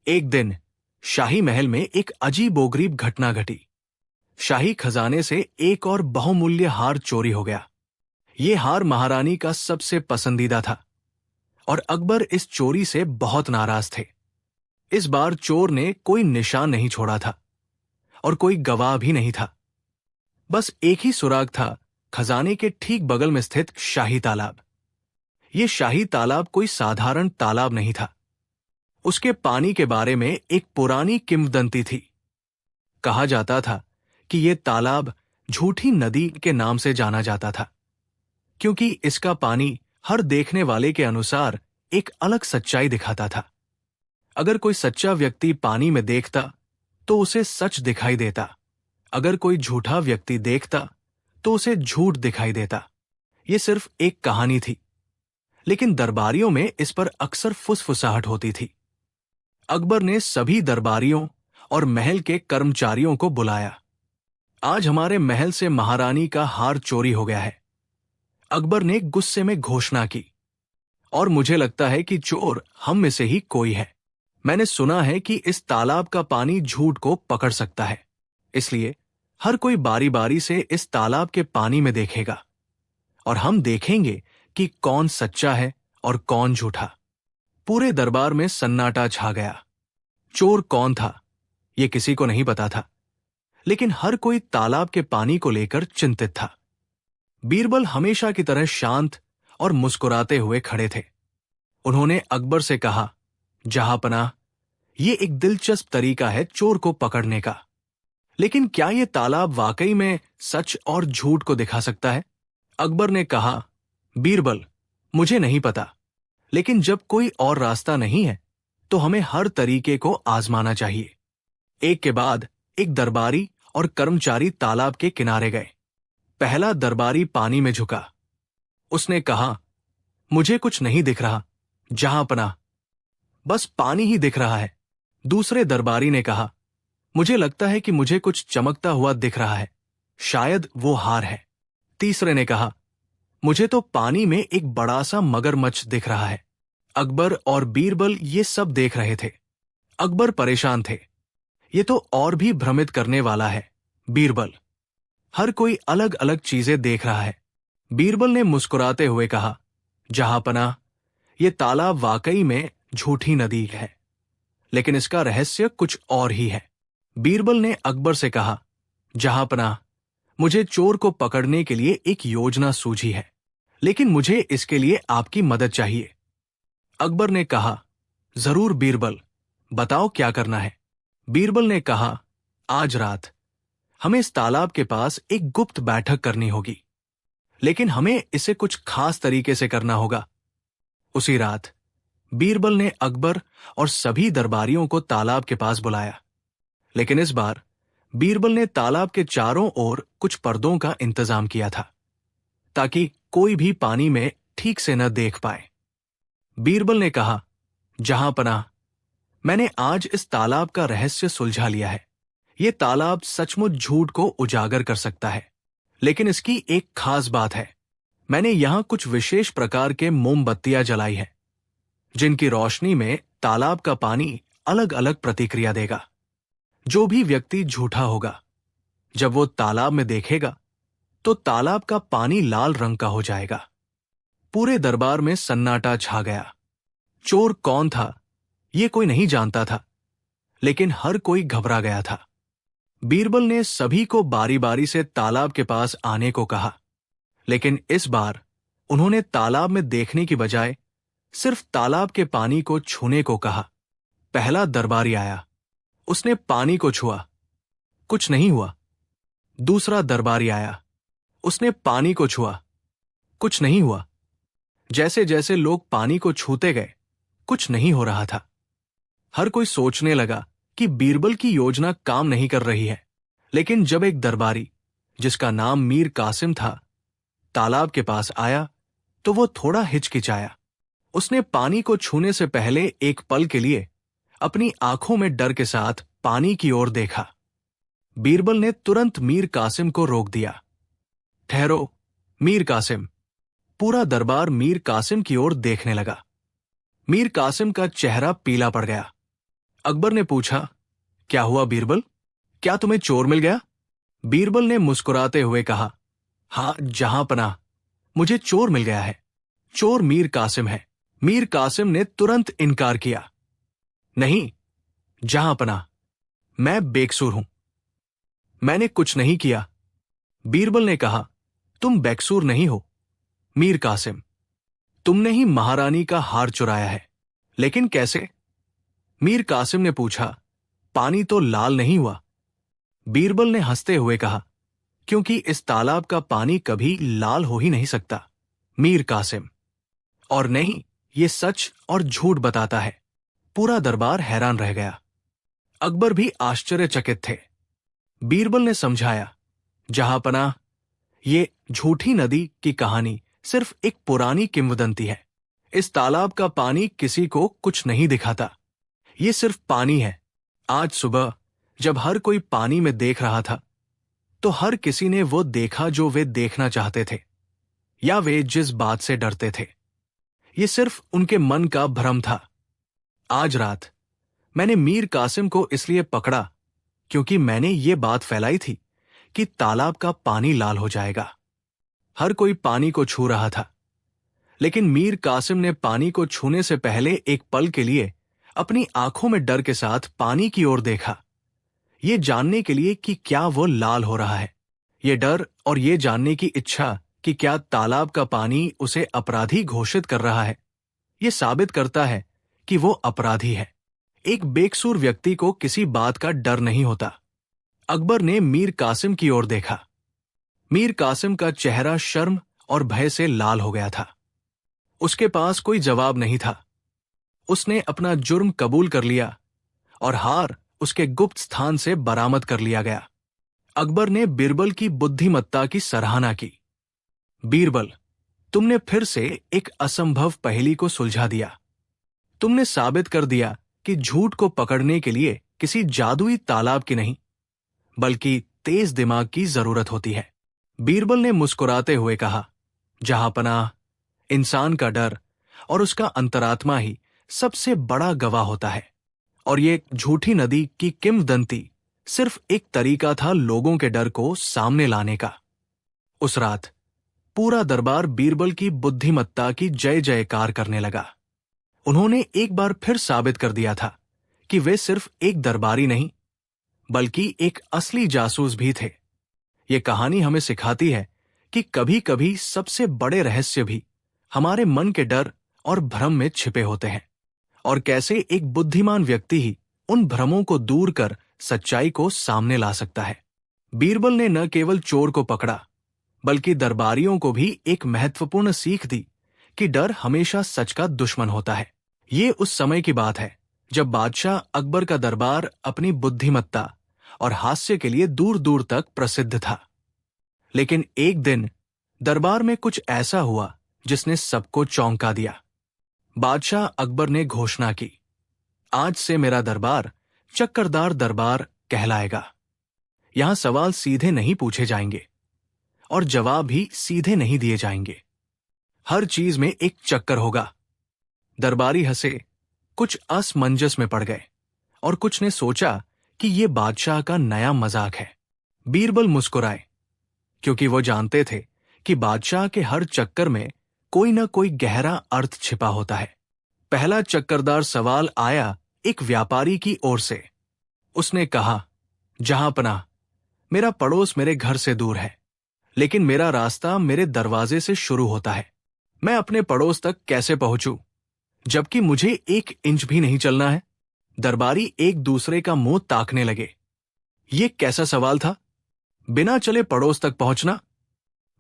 एक दिन शाही महल में एक अजीबोगरीब घटना घटी। शाही खजाने से एक और बहुमूल्य हार चोरी हो गया। ये हार महारानी का सबसे पसंदीदा था, और अकबर इस चोरी से बहुत नाराज थे। इस बार चोर ने कोई निशान नहीं छोड़ा था और कोई गवाह भी नहीं था। बस एक ही सुराग था, खजाने के ठीक बगल में स्थित शाही तालाब। यह शाही तालाब कोई साधारण तालाब नहीं था। उसके पानी के बारे में एक पुरानी किंवदंती थी। कहा जाता था कि यह तालाब झूठी नदी के नाम से जाना जाता था, क्योंकि इसका पानी हर देखने वाले के अनुसार एक अलग सच्चाई दिखाता था। अगर कोई सच्चा व्यक्ति पानी में देखता तो उसे सच दिखाई देता, अगर कोई झूठा व्यक्ति देखता तो उसे झूठ दिखाई देता। यह सिर्फ एक कहानी थी, लेकिन दरबारियों में इस पर अक्सर फुसफुसाहट होती थी। अकबर ने सभी दरबारियों और महल के कर्मचारियों को बुलाया। आज हमारे महल से महारानी का हार चोरी हो गया है, अकबर ने गुस्से में घोषणा की, और मुझे लगता है कि चोर हम में से ही कोई है। मैंने सुना है कि इस तालाब का पानी झूठ को पकड़ सकता है, इसलिए हर कोई बारी बारी से इस तालाब के पानी में देखेगा, और हम देखेंगे कि कौन सच्चा है और कौन झूठा। पूरे दरबार में सन्नाटा छा गया। चोर कौन था, यह किसी को नहीं पता था, लेकिन हर कोई तालाब के पानी को लेकर चिंतित था। बीरबल हमेशा की तरह शांत और मुस्कुराते हुए खड़े थे। उन्होंने अकबर से कहा, जहांपनाह, यह एक दिलचस्प तरीका है चोर को पकड़ने का, लेकिन क्या यह तालाब वाकई में सच और झूठ को दिखा सकता है? अकबर ने कहा, बीरबल, मुझे नहीं पता, लेकिन जब कोई और रास्ता नहीं है तो हमें हर तरीके को आजमाना चाहिए। एक के बाद एक दरबारी और कर्मचारी तालाब के किनारे गए। पहला दरबारी पानी में झुका। उसने कहा, मुझे कुछ नहीं दिख रहा, जहांपनाह, बस पानी ही दिख रहा है। दूसरे दरबारी ने कहा, मुझे लगता है कि मुझे कुछ चमकता हुआ दिख रहा है, शायद वो हार है। तीसरे ने कहा, मुझे तो पानी में एक बड़ा सा मगरमच्छ दिख रहा है। अकबर और बीरबल ये सब देख रहे थे। अकबर परेशान थे। ये तो और भी भ्रमित करने वाला है, बीरबल, हर कोई अलग अलग चीजें देख रहा है। बीरबल ने मुस्कुराते हुए कहा, जहांपनाह, ये तालाब वाकई में झूठी नदी है, लेकिन इसका रहस्य कुछ और ही है। बीरबल ने अकबर से कहा, जहांपनाह, मुझे चोर को पकड़ने के लिए एक योजना सूझी है, लेकिन मुझे इसके लिए आपकी मदद चाहिए। अकबर ने कहा, जरूर बीरबल, बताओ क्या करना है। बीरबल ने कहा, आज रात हमें इस तालाब के पास एक गुप्त बैठक करनी होगी, लेकिन हमें इसे कुछ खास तरीके से करना होगा। उसी रात बीरबल ने अकबर और सभी दरबारियों को तालाब के पास बुलाया, लेकिन इस बार बीरबल ने तालाब के चारों ओर कुछ पर्दों का इंतजाम किया था, ताकि कोई भी पानी में ठीक से न देख पाए। बीरबल ने कहा, जहांपनाह, मैंने आज इस तालाब का रहस्य सुलझा लिया है। यह तालाब सचमुच झूठ को उजागर कर सकता है, लेकिन इसकी एक खास बात है। मैंने यहां कुछ विशेष प्रकार के मोमबत्तियां जलाई हैं, जिनकी रोशनी में तालाब का पानी अलग अलग प्रतिक्रिया देगा। जो भी व्यक्ति झूठा होगा, जब वो तालाब में देखेगा तो तालाब का पानी लाल रंग का हो जाएगा। पूरे दरबार में सन्नाटा छा गया। चोर कौन था ये कोई नहीं जानता था, लेकिन हर कोई घबरा गया था। बीरबल ने सभी को बारी बारी से तालाब के पास आने को कहा, लेकिन इस बार उन्होंने तालाब में देखने की बजाय सिर्फ तालाब के पानी को छूने को कहा। पहला दरबारी आया, उसने पानी को छुआ, कुछ नहीं हुआ। दूसरा दरबारी आया, उसने पानी को छुआ, कुछ नहीं हुआ। जैसे जैसे लोग पानी को छूते गए, कुछ नहीं हो रहा था। हर कोई सोचने लगा कि बीरबल की योजना काम नहीं कर रही है। लेकिन जब एक दरबारी, जिसका नाम मीर कासिम था, तालाब के पास आया तो वो थोड़ा हिचकिचाया। उसने पानी को छूने से पहले एक पल के लिए अपनी आंखों में डर के साथ पानी की ओर देखा। बीरबल ने तुरंत मीर कासिम को रोक दिया। ठहरो, मीर कासिम। पूरा दरबार मीर कासिम की ओर देखने लगा। मीर कासिम का चेहरा पीला पड़ गया। अकबर ने पूछा, क्या हुआ बीरबल, क्या तुम्हें चोर मिल गया? बीरबल ने मुस्कुराते हुए कहा, हाँ जहांपनाह, मुझे चोर मिल गया है। चोर मीर कासिम है। मीर कासिम ने तुरंत इनकार किया, नहीं जहांपनाह, मैं बेकसूर हूं, मैंने कुछ नहीं किया। बीरबल ने कहा, तुम बेकसूर नहीं हो मीर कासिम, तुमने ही महारानी का हार चुराया है। लेकिन कैसे? मीर कासिम ने पूछा, पानी तो लाल नहीं हुआ। बीरबल ने हंसते हुए कहा, क्योंकि इस तालाब का पानी कभी लाल हो ही नहीं सकता मीर कासिम। और नहीं, ये सच और झूठ बताता है। पूरा दरबार हैरान रह गया। अकबर भी आश्चर्यचकित थे। बीरबल ने समझाया, जहांपनाह, ये झूठी नदी की कहानी सिर्फ एक पुरानी किंवदंती है। इस तालाब का पानी किसी को कुछ नहीं दिखाता, ये सिर्फ पानी है। आज सुबह जब हर कोई पानी में देख रहा था, तो हर किसी ने वो देखा जो वे देखना चाहते थे, या वे जिस बात से डरते थे। ये सिर्फ उनके मन का भ्रम था। आज रात मैंने मीर कासिम को इसलिए पकड़ा क्योंकि मैंने ये बात फैलाई थी कि तालाब का पानी लाल हो जाएगा। हर कोई पानी को छू रहा था, लेकिन मीर कासिम ने पानी को छूने से पहले एक पल के लिए अपनी आंखों में डर के साथ पानी की ओर देखा, ये जानने के लिए कि क्या वो लाल हो रहा है। ये डर और ये जानने की इच्छा कि क्या तालाब का पानी उसे अपराधी घोषित कर रहा है, ये साबित करता है कि वो अपराधी है। एक बेकसूर व्यक्ति को किसी बात का डर नहीं होता। अकबर ने मीर कासिम की ओर देखा। मीर कासिम का चेहरा शर्म और भय से लाल हो गया था। उसके पास कोई जवाब नहीं था। उसने अपना जुर्म कबूल कर लिया और हार उसके गुप्त स्थान से बरामद कर लिया गया। अकबर ने बीरबल की बुद्धिमत्ता की सराहना की। बीरबल, तुमने फिर से एक असंभव पहेली को सुलझा दिया। तुमने साबित कर दिया कि झूठ को पकड़ने के लिए किसी जादुई तालाब की नहीं, बल्कि तेज दिमाग की जरूरत होती है। बीरबल ने मुस्कुराते हुए कहा, जहांपनाह, इंसान का डर और उसका अंतरात्मा ही सबसे बड़ा गवाह होता है, और ये झूठी नदी की किंवदंती सिर्फ एक तरीका था लोगों के डर को सामने लाने का। उस रात पूरा दरबार बीरबल की बुद्धिमत्ता की जय जयकार करने लगा। उन्होंने एक बार फिर साबित कर दिया था कि वे सिर्फ एक दरबारी नहीं, बल्कि एक असली जासूस भी थे। ये कहानी हमें सिखाती है कि कभी-कभी सबसे बड़े रहस्य भी हमारे मन के डर और भ्रम में छिपे होते हैं, और कैसे एक बुद्धिमान व्यक्ति ही उन भ्रमों को दूर कर सच्चाई को सामने ला सकता है। बीरबल ने न केवल चोर को पकड़ा, बल्कि दरबारियों को भी एक महत्वपूर्ण सीख दी कि डर हमेशा सच का दुश्मन होता है। ये उस समय की बात है जब बादशाह अकबर का दरबार अपनी बुद्धिमत्ता और हास्य के लिए दूर दूर तक प्रसिद्ध था। लेकिन एक दिन दरबार में कुछ ऐसा हुआ जिसने सबको चौंका दिया। बादशाह अकबर ने घोषणा की, आज से मेरा दरबार चक्करदार दरबार कहलाएगा। यहां सवाल सीधे नहीं पूछे जाएंगे और जवाब भी सीधे नहीं दिए जाएंगे। हर चीज में एक चक्कर होगा। दरबारी हंसे, कुछ असमंजस में पड़ गए और कुछ ने सोचा कि ये बादशाह का नया मजाक है। बीरबल मुस्कुराए, क्योंकि वो जानते थे कि बादशाह के हर चक्कर में कोई न कोई गहरा अर्थ छिपा होता है। पहला चक्करदार सवाल आया एक व्यापारी की ओर से। उसने कहा, जहांपनाह, मेरा पड़ोस मेरे घर से दूर है, लेकिन मेरा रास्ता मेरे दरवाजे से शुरू होता है। मैं अपने पड़ोस तक कैसे पहुंचूं, जबकि मुझे 1 इंच भी नहीं चलना है? दरबारी एक दूसरे का मुंह ताकने लगे। ये कैसा सवाल था, बिना चले पड़ोस तक पहुंचना?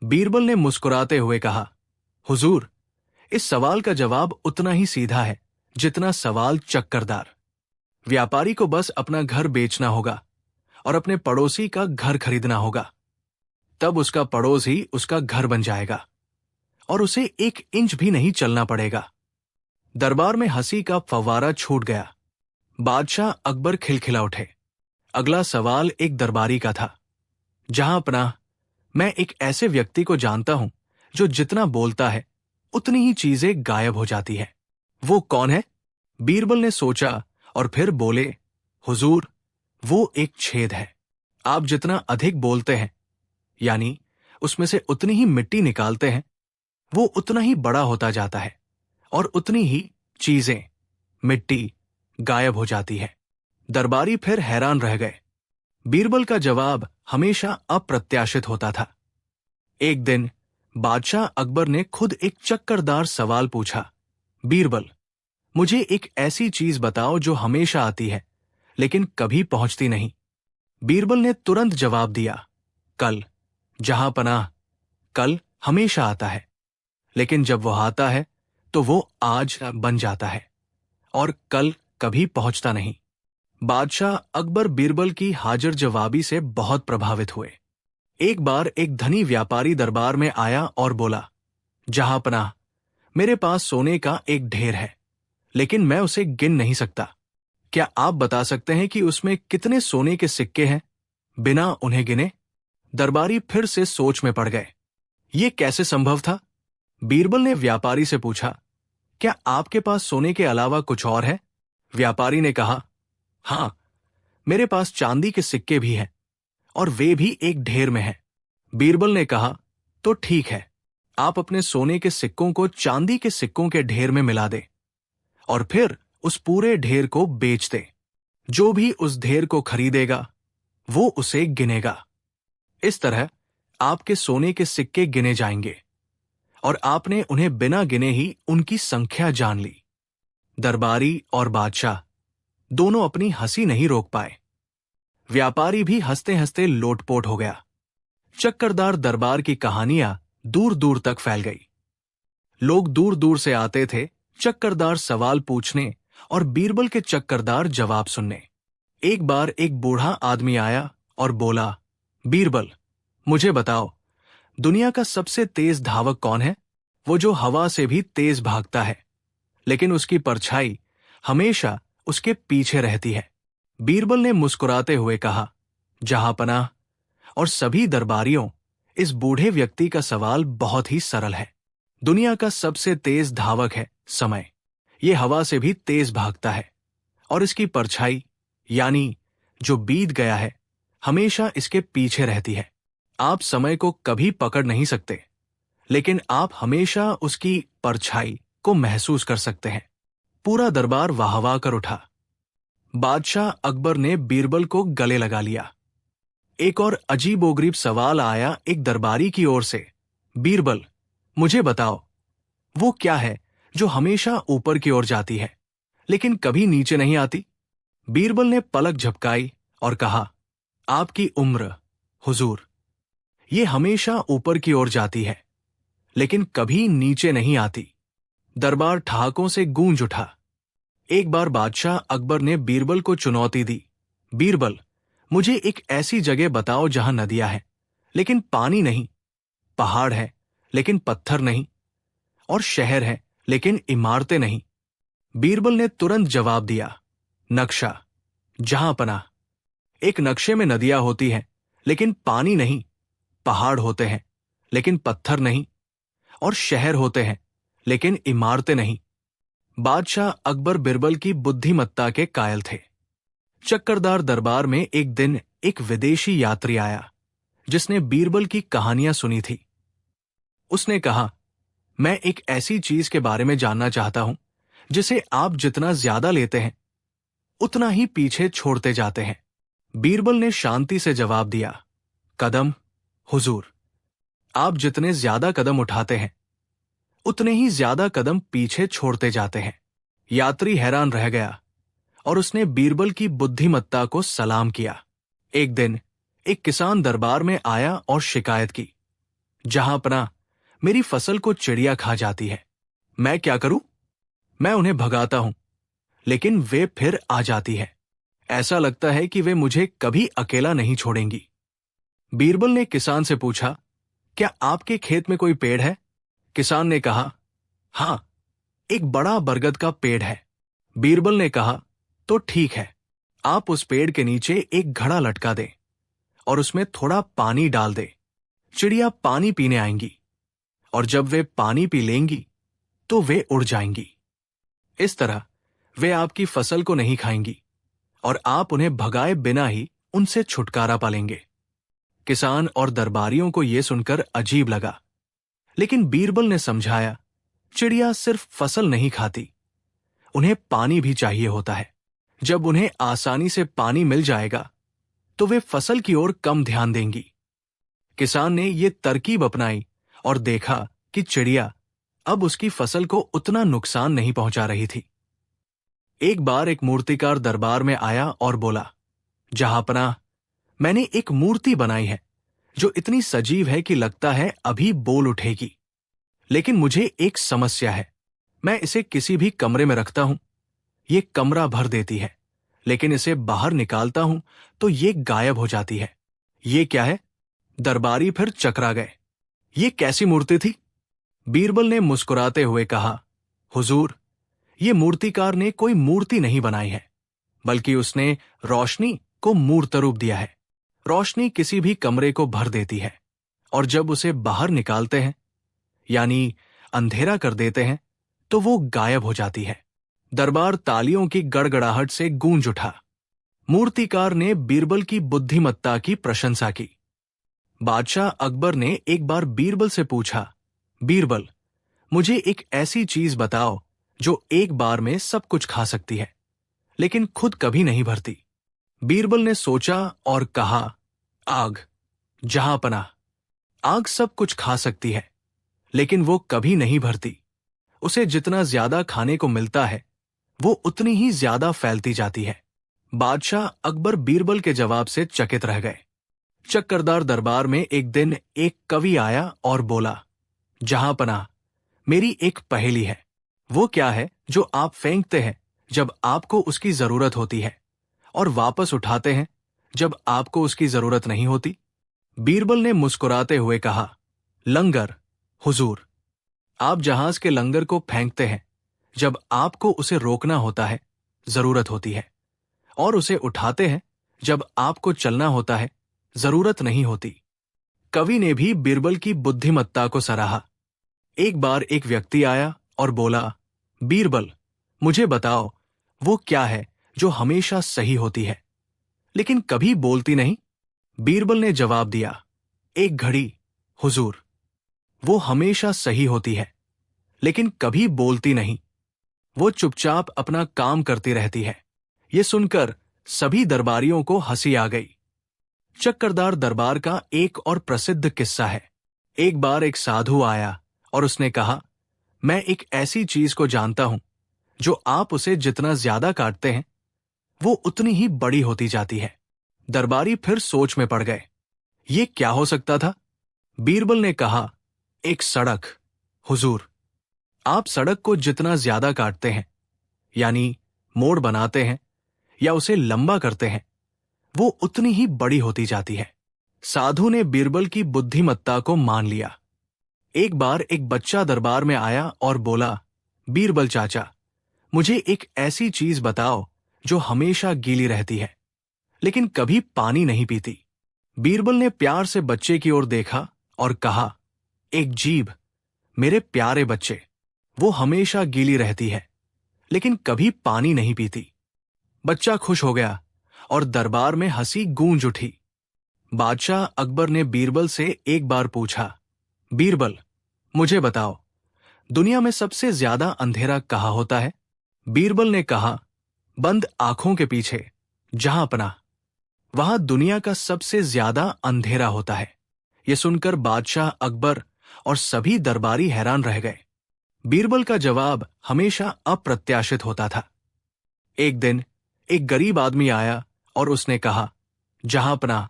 बीरबल ने मुस्कुराते हुए कहा, हुजूर, इस सवाल का जवाब उतना ही सीधा है जितना सवाल चक्करदार। व्यापारी को बस अपना घर बेचना होगा और अपने पड़ोसी का घर खरीदना होगा। तब उसका पड़ोस ही उसका घर बन जाएगा और उसे 1 इंच भी नहीं चलना पड़ेगा। दरबार में हंसी का फव्वारा छूट गया। बादशाह अकबर खिलखिला उठे। अगला सवाल एक दरबारी का था। जहांपनाह, मैं एक ऐसे व्यक्ति को जानता हूं जो जितना बोलता है उतनी ही चीजें गायब हो जाती है। वो कौन है? बीरबल ने सोचा और फिर बोले, हुजूर, वो एक छेद है। आप जितना अधिक बोलते हैं, यानी उसमें से उतनी ही मिट्टी निकालते हैं, वो उतना ही बड़ा होता जाता है और उतनी ही चीजें, मिट्टी, गायब हो जाती है। दरबारी फिर हैरान रह गए। बीरबल का जवाब हमेशा अप्रत्याशित होता था। एक दिन बादशाह अकबर ने खुद एक चक्करदार सवाल पूछा, बीरबल, मुझे एक ऐसी चीज बताओ जो हमेशा आती है लेकिन कभी पहुंचती नहीं। बीरबल ने तुरंत जवाब दिया, कल। जहांपनाह, कल हमेशा आता है, लेकिन जब वो आता है तो वो आज बन जाता है और कल कभी पहुंचता नहीं। बादशाह अकबर बीरबल की हाजिर जवाबी से बहुत प्रभावित हुए। एक बार एक धनी व्यापारी दरबार में आया और बोला, जहांपनाह, मेरे पास सोने का एक ढेर है, लेकिन मैं उसे गिन नहीं सकता। क्या आप बता सकते हैं कि उसमें कितने सोने के सिक्के हैं बिना उन्हें गिने? दरबारी फिर से सोच में पड़ गए। ये कैसे संभव था? बीरबल ने व्यापारी से पूछा, क्या आपके पास सोने के अलावा कुछ और है? व्यापारी ने कहा, हां, मेरे पास चांदी के सिक्के भी हैं और वे भी एक ढेर में हैं। बीरबल ने कहा, तो ठीक है, आप अपने सोने के सिक्कों को चांदी के सिक्कों के ढेर में मिला दे और फिर उस पूरे ढेर को बेच दे। जो भी उस ढेर को खरीदेगा वो उसे गिनेगा। इस तरह आपके सोने के सिक्के गिने जाएंगे और आपने उन्हें बिना गिने ही उनकी संख्या जान ली। दरबारी और बादशाह दोनों अपनी हंसी नहीं रोक पाए। व्यापारी भी हंसते हंसते लोटपोट हो गया। चक्करदार दरबार की कहानियां दूर दूर तक फैल गई। लोग दूर दूर से आते थे चक्करदार सवाल पूछने और बीरबल के चक्करदार जवाब सुनने। एक बार एक बूढ़ा आदमी आया और बोला, बीरबल, मुझे बताओ, दुनिया का सबसे तेज धावक कौन है? वो जो हवा से भी तेज भागता है, लेकिन उसकी परछाई हमेशा उसके पीछे रहती है। बीरबल ने मुस्कुराते हुए कहा, जहांपनाह और सभी दरबारियों, इस बूढ़े व्यक्ति का सवाल बहुत ही सरल है। दुनिया का सबसे तेज धावक है समय। ये हवा से भी तेज भागता है और इसकी परछाई, यानी जो बीत गया है हमेशा इसके पीछे रहती है। आप समय को कभी पकड़ नहीं सकते, लेकिन आप हमेशा उसकी परछाई को महसूस कर सकते हैं। पूरा दरबार वाहवा कर उठा। बादशाह अकबर ने बीरबल को गले लगा लिया। एक और अजीबोगरीब सवाल आया एक दरबारी की ओर से। बीरबल, मुझे बताओ, वो क्या है जो हमेशा ऊपर की ओर जाती है लेकिन कभी नीचे नहीं आती? बीरबल ने पलक झपकाई और कहा, आपकी उम्र हुजूर। ये हमेशा ऊपर की ओर जाती है लेकिन कभी नीचे नहीं आती। दरबार ठहाकों से गूंज उठा। एक बार बादशाह अकबर ने बीरबल को चुनौती दी। बीरबल, मुझे एक ऐसी जगह बताओ जहां नदियां हैं लेकिन पानी नहीं, पहाड़ है लेकिन पत्थर नहीं, और शहर है लेकिन इमारतें नहीं। बीरबल ने तुरंत जवाब दिया, नक्शा, जहांपनाह। एक नक्शे में नदियां होती हैं लेकिन पानी नहीं, पहाड़ होते हैं लेकिन पत्थर नहीं, और शहर होते हैं लेकिन इमारतें नहीं। बादशाह अकबर बीरबल की बुद्धिमत्ता के कायल थे। चक्करदार दरबार में एक दिन एक विदेशी यात्री आया जिसने बीरबल की कहानियां सुनी थी। उसने कहा, मैं एक ऐसी चीज के बारे में जानना चाहता हूं जिसे आप जितना ज्यादा लेते हैं उतना ही पीछे छोड़ते जाते हैं। बीरबल ने शांति से जवाब दिया, कदम हुजूर। आप जितने ज्यादा कदम उठाते हैं उतने ही ज्यादा कदम पीछे छोड़ते जाते हैं। यात्री हैरान रह गया और उसने बीरबल की बुद्धिमत्ता को सलाम किया। एक दिन एक किसान दरबार में आया और शिकायत की, जहांपनाह, मेरी फसल को चिड़िया खा जाती है। मैं क्या करूं? मैं उन्हें भगाता हूं लेकिन वे फिर आ जाती है। ऐसा लगता है कि वे मुझे कभी अकेला नहीं छोड़ेंगी। बीरबल ने किसान से पूछा, क्या आपके खेत में कोई पेड़ है? किसान ने कहा, हां, एक बड़ा बरगद का पेड़ है। बीरबल ने कहा, तो ठीक है, आप उस पेड़ के नीचे एक घड़ा लटका दें और उसमें थोड़ा पानी डाल दें। चिड़िया पानी पीने आएंगी और जब वे पानी पी लेंगी तो वे उड़ जाएंगी। इस तरह वे आपकी फसल को नहीं खाएंगी और आप उन्हें भगाए बिना ही उनसे छुटकारा पालेंगे। किसान और दरबारियों को यह सुनकर अजीब लगा, लेकिन बीरबल ने समझाया, चिड़िया सिर्फ फसल नहीं खाती, उन्हें पानी भी चाहिए होता है। जब उन्हें आसानी से पानी मिल जाएगा तो वे फसल की ओर कम ध्यान देंगी। किसान ने ये तरकीब अपनाई और देखा कि चिड़िया अब उसकी फसल को उतना नुकसान नहीं पहुंचा रही थी। एक बार एक मूर्तिकार दरबार में आया और बोला, जहांपनाह, मैंने एक मूर्ति बनाई है जो इतनी सजीव है कि लगता है अभी बोल उठेगी। लेकिन मुझे एक समस्या है। मैं इसे किसी भी कमरे में रखता हूं, ये कमरा भर देती है, लेकिन इसे बाहर निकालता हूं तो ये गायब हो जाती है। ये क्या है? दरबारी फिर चकरा गए। ये कैसी मूर्ति थी? बीरबल ने मुस्कुराते हुए कहा, हुजूर, ये मूर्तिकार ने कोई मूर्ति नहीं बनाई है, बल्कि उसने रोशनी को मूर्त रूप दिया है। रोशनी किसी भी कमरे को भर देती है और जब उसे बाहर निकालते हैं, यानी अंधेरा कर देते हैं, तो वो गायब हो जाती है। दरबार तालियों की गड़गड़ाहट से गूंज उठा। मूर्तिकार ने बीरबल की बुद्धिमत्ता की प्रशंसा की। बादशाह अकबर ने एक बार बीरबल से पूछा, बीरबल, मुझे एक ऐसी चीज बताओ जो एक बार में सब कुछ खा सकती है लेकिन खुद कभी नहीं भरती। बीरबल ने सोचा और कहा, आग। जहांपनाह, आग सब कुछ खा सकती है लेकिन वो कभी नहीं भरती। उसे जितना ज्यादा खाने को मिलता है वो उतनी ही ज्यादा फैलती जाती है। बादशाह अकबर बीरबल के जवाब से चकित रह गए। चक्करदार दरबार में एक दिन एक कवि आया और बोला, जहांपनाह, मेरी एक पहेली है। वो क्या है जो आप फेंकते हैं जब आपको उसकी जरूरत होती है और वापस उठाते हैं जब आपको उसकी जरूरत नहीं होती? बीरबल ने मुस्कुराते हुए कहा, लंगर हुजूर। आप जहाज के लंगर को फेंकते हैं जब आपको उसे रोकना होता है, जरूरत होती है, और उसे उठाते हैं जब आपको चलना होता है, जरूरत नहीं होती। कवि ने भी बीरबल की बुद्धिमत्ता को सराहा। एक बार एक व्यक्ति आया और बोला, बीरबल, मुझे बताओ, वो क्या है जो हमेशा सही होती है लेकिन कभी बोलती नहीं। बीरबल ने जवाब दिया, एक घड़ी हुजूर, वो हमेशा सही होती है, लेकिन कभी बोलती नहीं। वो चुपचाप अपना काम करती रहती है। ये सुनकर सभी दरबारियों को हंसी आ गई। चक्करदार दरबार का एक और प्रसिद्ध किस्सा है। एक बार एक साधु आया और उसने कहा, मैं एक ऐसी चीज को जानता हूं जो आप उसे जितना ज्यादा काटते हैं वो उतनी ही बड़ी होती जाती है। दरबारी फिर सोच में पड़ गए। ये क्या हो सकता था? बीरबल ने कहा, एक सड़क हुजूर। आप सड़क को जितना ज्यादा काटते हैं, यानी मोड़ बनाते हैं या उसे लंबा करते हैं, वो उतनी ही बड़ी होती जाती है। साधु ने बीरबल की बुद्धिमत्ता को मान लिया। एक बार एक बच्चा दरबार में आया और बोला, बीरबल चाचा, मुझे एक ऐसी चीज बताओ जो हमेशा गीली रहती है लेकिन कभी पानी नहीं पीती। बीरबल ने प्यार से बच्चे की ओर देखा और कहा, एक जीभ मेरे प्यारे बच्चे, वो हमेशा गीली रहती है लेकिन कभी पानी नहीं पीती। बच्चा खुश हो गया और दरबार में हंसी गूंज उठी। बादशाह अकबर ने बीरबल से एक बार पूछा, बीरबल, मुझे बताओ, दुनिया में सबसे ज्यादा अंधेरा कहाँ होता है? बीरबल ने कहा, बंद आंखों के पीछे, जहां अपना, वहां दुनिया का सबसे ज्यादा अंधेरा होता है। यह सुनकर बादशाह अकबर और सभी दरबारी हैरान रह गए। बीरबल का जवाब हमेशा अप्रत्याशित होता था। एक दिन एक गरीब आदमी आया और उसने कहा, जहां अपना,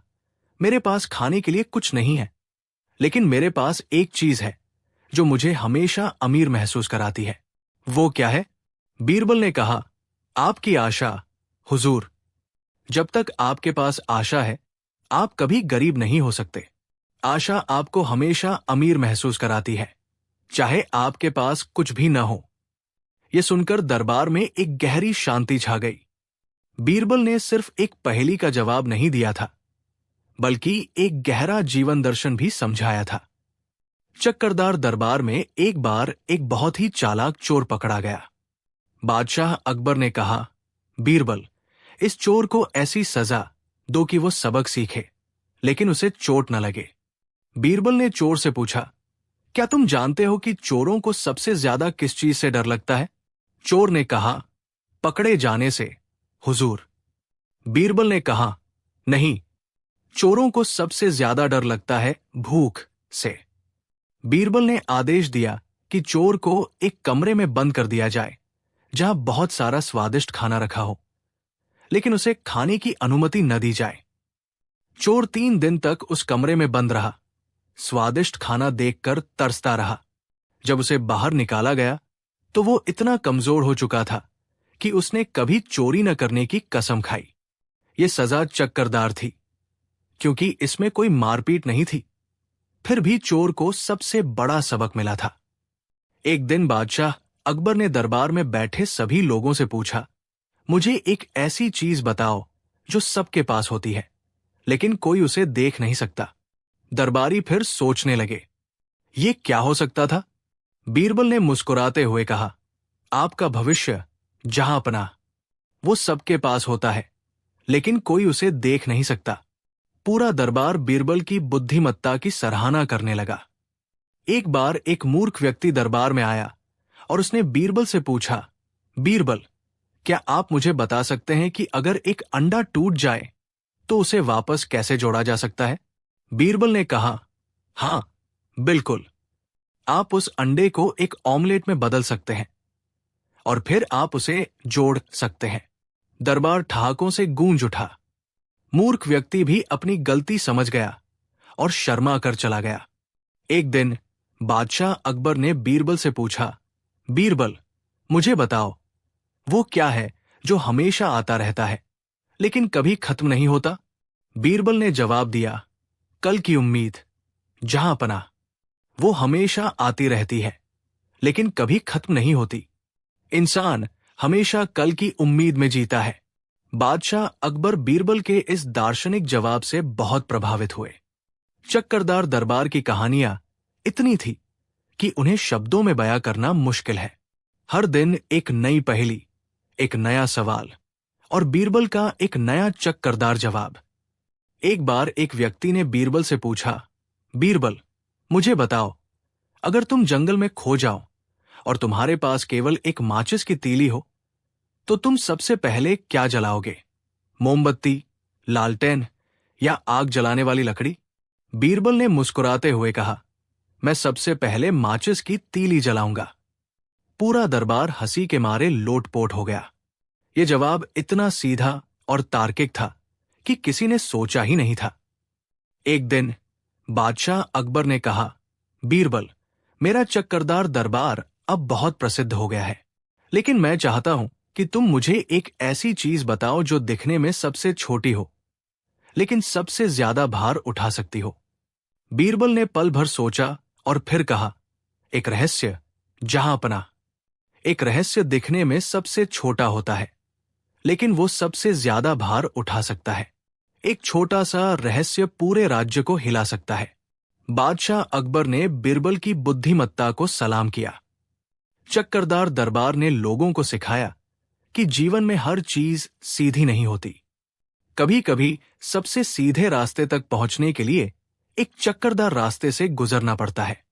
मेरे पास खाने के लिए कुछ नहीं है, लेकिन मेरे पास एक चीज है जो मुझे हमेशा अमीर महसूस कराती है। वो क्या है? बीरबल ने कहा, आपकी आशा हुजूर। जब तक आपके पास आशा है, आप कभी गरीब नहीं हो सकते। आशा आपको हमेशा अमीर महसूस कराती है, चाहे आपके पास कुछ भी न हो। यह सुनकर दरबार में एक गहरी शांति छा गई। बीरबल ने सिर्फ एक पहेली का जवाब नहीं दिया था, बल्कि एक गहरा जीवन दर्शन भी समझाया था। चक्करदार दरबार में एक बार एक बहुत ही चालाक चोर पकड़ा गया। बादशाह अकबर ने कहा, बीरबल, इस चोर को ऐसी सजा दो कि वो सबक सीखे, लेकिन उसे चोट न लगे। बीरबल ने चोर से पूछा, क्या तुम जानते हो कि चोरों को सबसे ज्यादा किस चीज से डर लगता है? चोर ने कहा, पकड़े जाने से हुजूर। बीरबल ने कहा, नहीं, चोरों को सबसे ज्यादा डर लगता है भूख से। बीरबल ने आदेश दिया कि चोर को एक कमरे में बंद कर दिया जाए जहां बहुत सारा स्वादिष्ट खाना रखा हो, लेकिन उसे खाने की अनुमति न दी जाए। चोर 3 दिन तक उस कमरे में बंद रहा, स्वादिष्ट खाना देखकर तरसता रहा। जब उसे बाहर निकाला गया तो वो इतना कमजोर हो चुका था कि उसने कभी चोरी न करने की कसम खाई। ये सजा चक्करदार थी, क्योंकि इसमें कोई मारपीट नहीं थी। फिर भी चोर को सबसे बड़ा सबक मिला था। एक दिन बादशाह अकबर ने दरबार में बैठे सभी लोगों से पूछा, मुझे एक ऐसी चीज बताओ जो सबके पास होती है, लेकिन कोई उसे देख नहीं सकता। दरबारी फिर सोचने लगे, ये क्या हो सकता था? बीरबल ने मुस्कुराते हुए कहा, आपका भविष्य, जहां अपना, वो सबके पास होता है, लेकिन कोई उसे देख नहीं सकता। पूरा दरबार बीरबल की बुद्धिमत्ता की सराहना करने लगा। एक बार एक मूर्ख व्यक्ति दरबार में आया और उसने बीरबल से पूछा, बीरबल, क्या आप मुझे बता सकते हैं कि अगर एक अंडा टूट जाए तो उसे वापस कैसे जोड़ा जा सकता है? बीरबल ने कहा, हां, बिल्कुल। आप उस अंडे को एक ऑमलेट में बदल सकते हैं और फिर आप उसे जोड़ सकते हैं। दरबार ठहाकों से गूंज उठा। मूर्ख व्यक्ति भी अपनी गलती समझ गया और शर्मा कर चला गया। एक दिन बादशाह अकबर ने बीरबल से पूछा, बीरबल, मुझे बताओ, वो क्या है जो हमेशा आता रहता है लेकिन कभी खत्म नहीं होता? बीरबल ने जवाब दिया, कल की उम्मीद, जहां पना, वो हमेशा आती रहती है लेकिन कभी खत्म नहीं होती। इंसान हमेशा कल की उम्मीद में जीता है। बादशाह अकबर बीरबल के इस दार्शनिक जवाब से बहुत प्रभावित हुए। चक्करदार दरबार की कहानियां इतनी थी कि उन्हें शब्दों में बयां करना मुश्किल है। हर दिन एक नई पहेली, एक नया सवाल और बीरबल का एक नया चक्करदार जवाब। एक बार एक व्यक्ति ने बीरबल से पूछा, बीरबल, मुझे बताओ, अगर तुम जंगल में खो जाओ और तुम्हारे पास केवल एक माचिस की तीली हो, तो तुम सबसे पहले क्या जलाओगे? मोमबत्ती, लालटेन या आग जलाने वाली लकड़ी? बीरबल ने मुस्कुराते हुए कहा, मैं सबसे पहले माचिस की तीली जलाऊंगा। पूरा दरबार हंसी के मारे लोटपोट हो गया। यह जवाब इतना सीधा और तार्किक था कि किसी ने सोचा ही नहीं था। एक दिन बादशाह अकबर ने कहा, बीरबल, मेरा चक्करदार दरबार अब बहुत प्रसिद्ध हो गया है, लेकिन मैं चाहता हूं कि तुम मुझे एक ऐसी चीज बताओ जो दिखने में सबसे छोटी हो, लेकिन सबसे ज्यादा भार उठा सकती हो। बीरबल ने पल भर सोचा और फिर कहा, एक रहस्य, जहांपना। एक रहस्य दिखने में सबसे छोटा होता है, लेकिन वो सबसे ज्यादा भार उठा सकता है। एक छोटा सा रहस्य पूरे राज्य को हिला सकता है। बादशाह अकबर ने बीरबल की बुद्धिमत्ता को सलाम किया। चक्करदार दरबार ने लोगों को सिखाया कि जीवन में हर चीज सीधी नहीं होती। कभी कभी सबसे सीधे रास्ते तक पहुंचने के लिए एक चक्करदार रास्ते से गुजरना पड़ता है।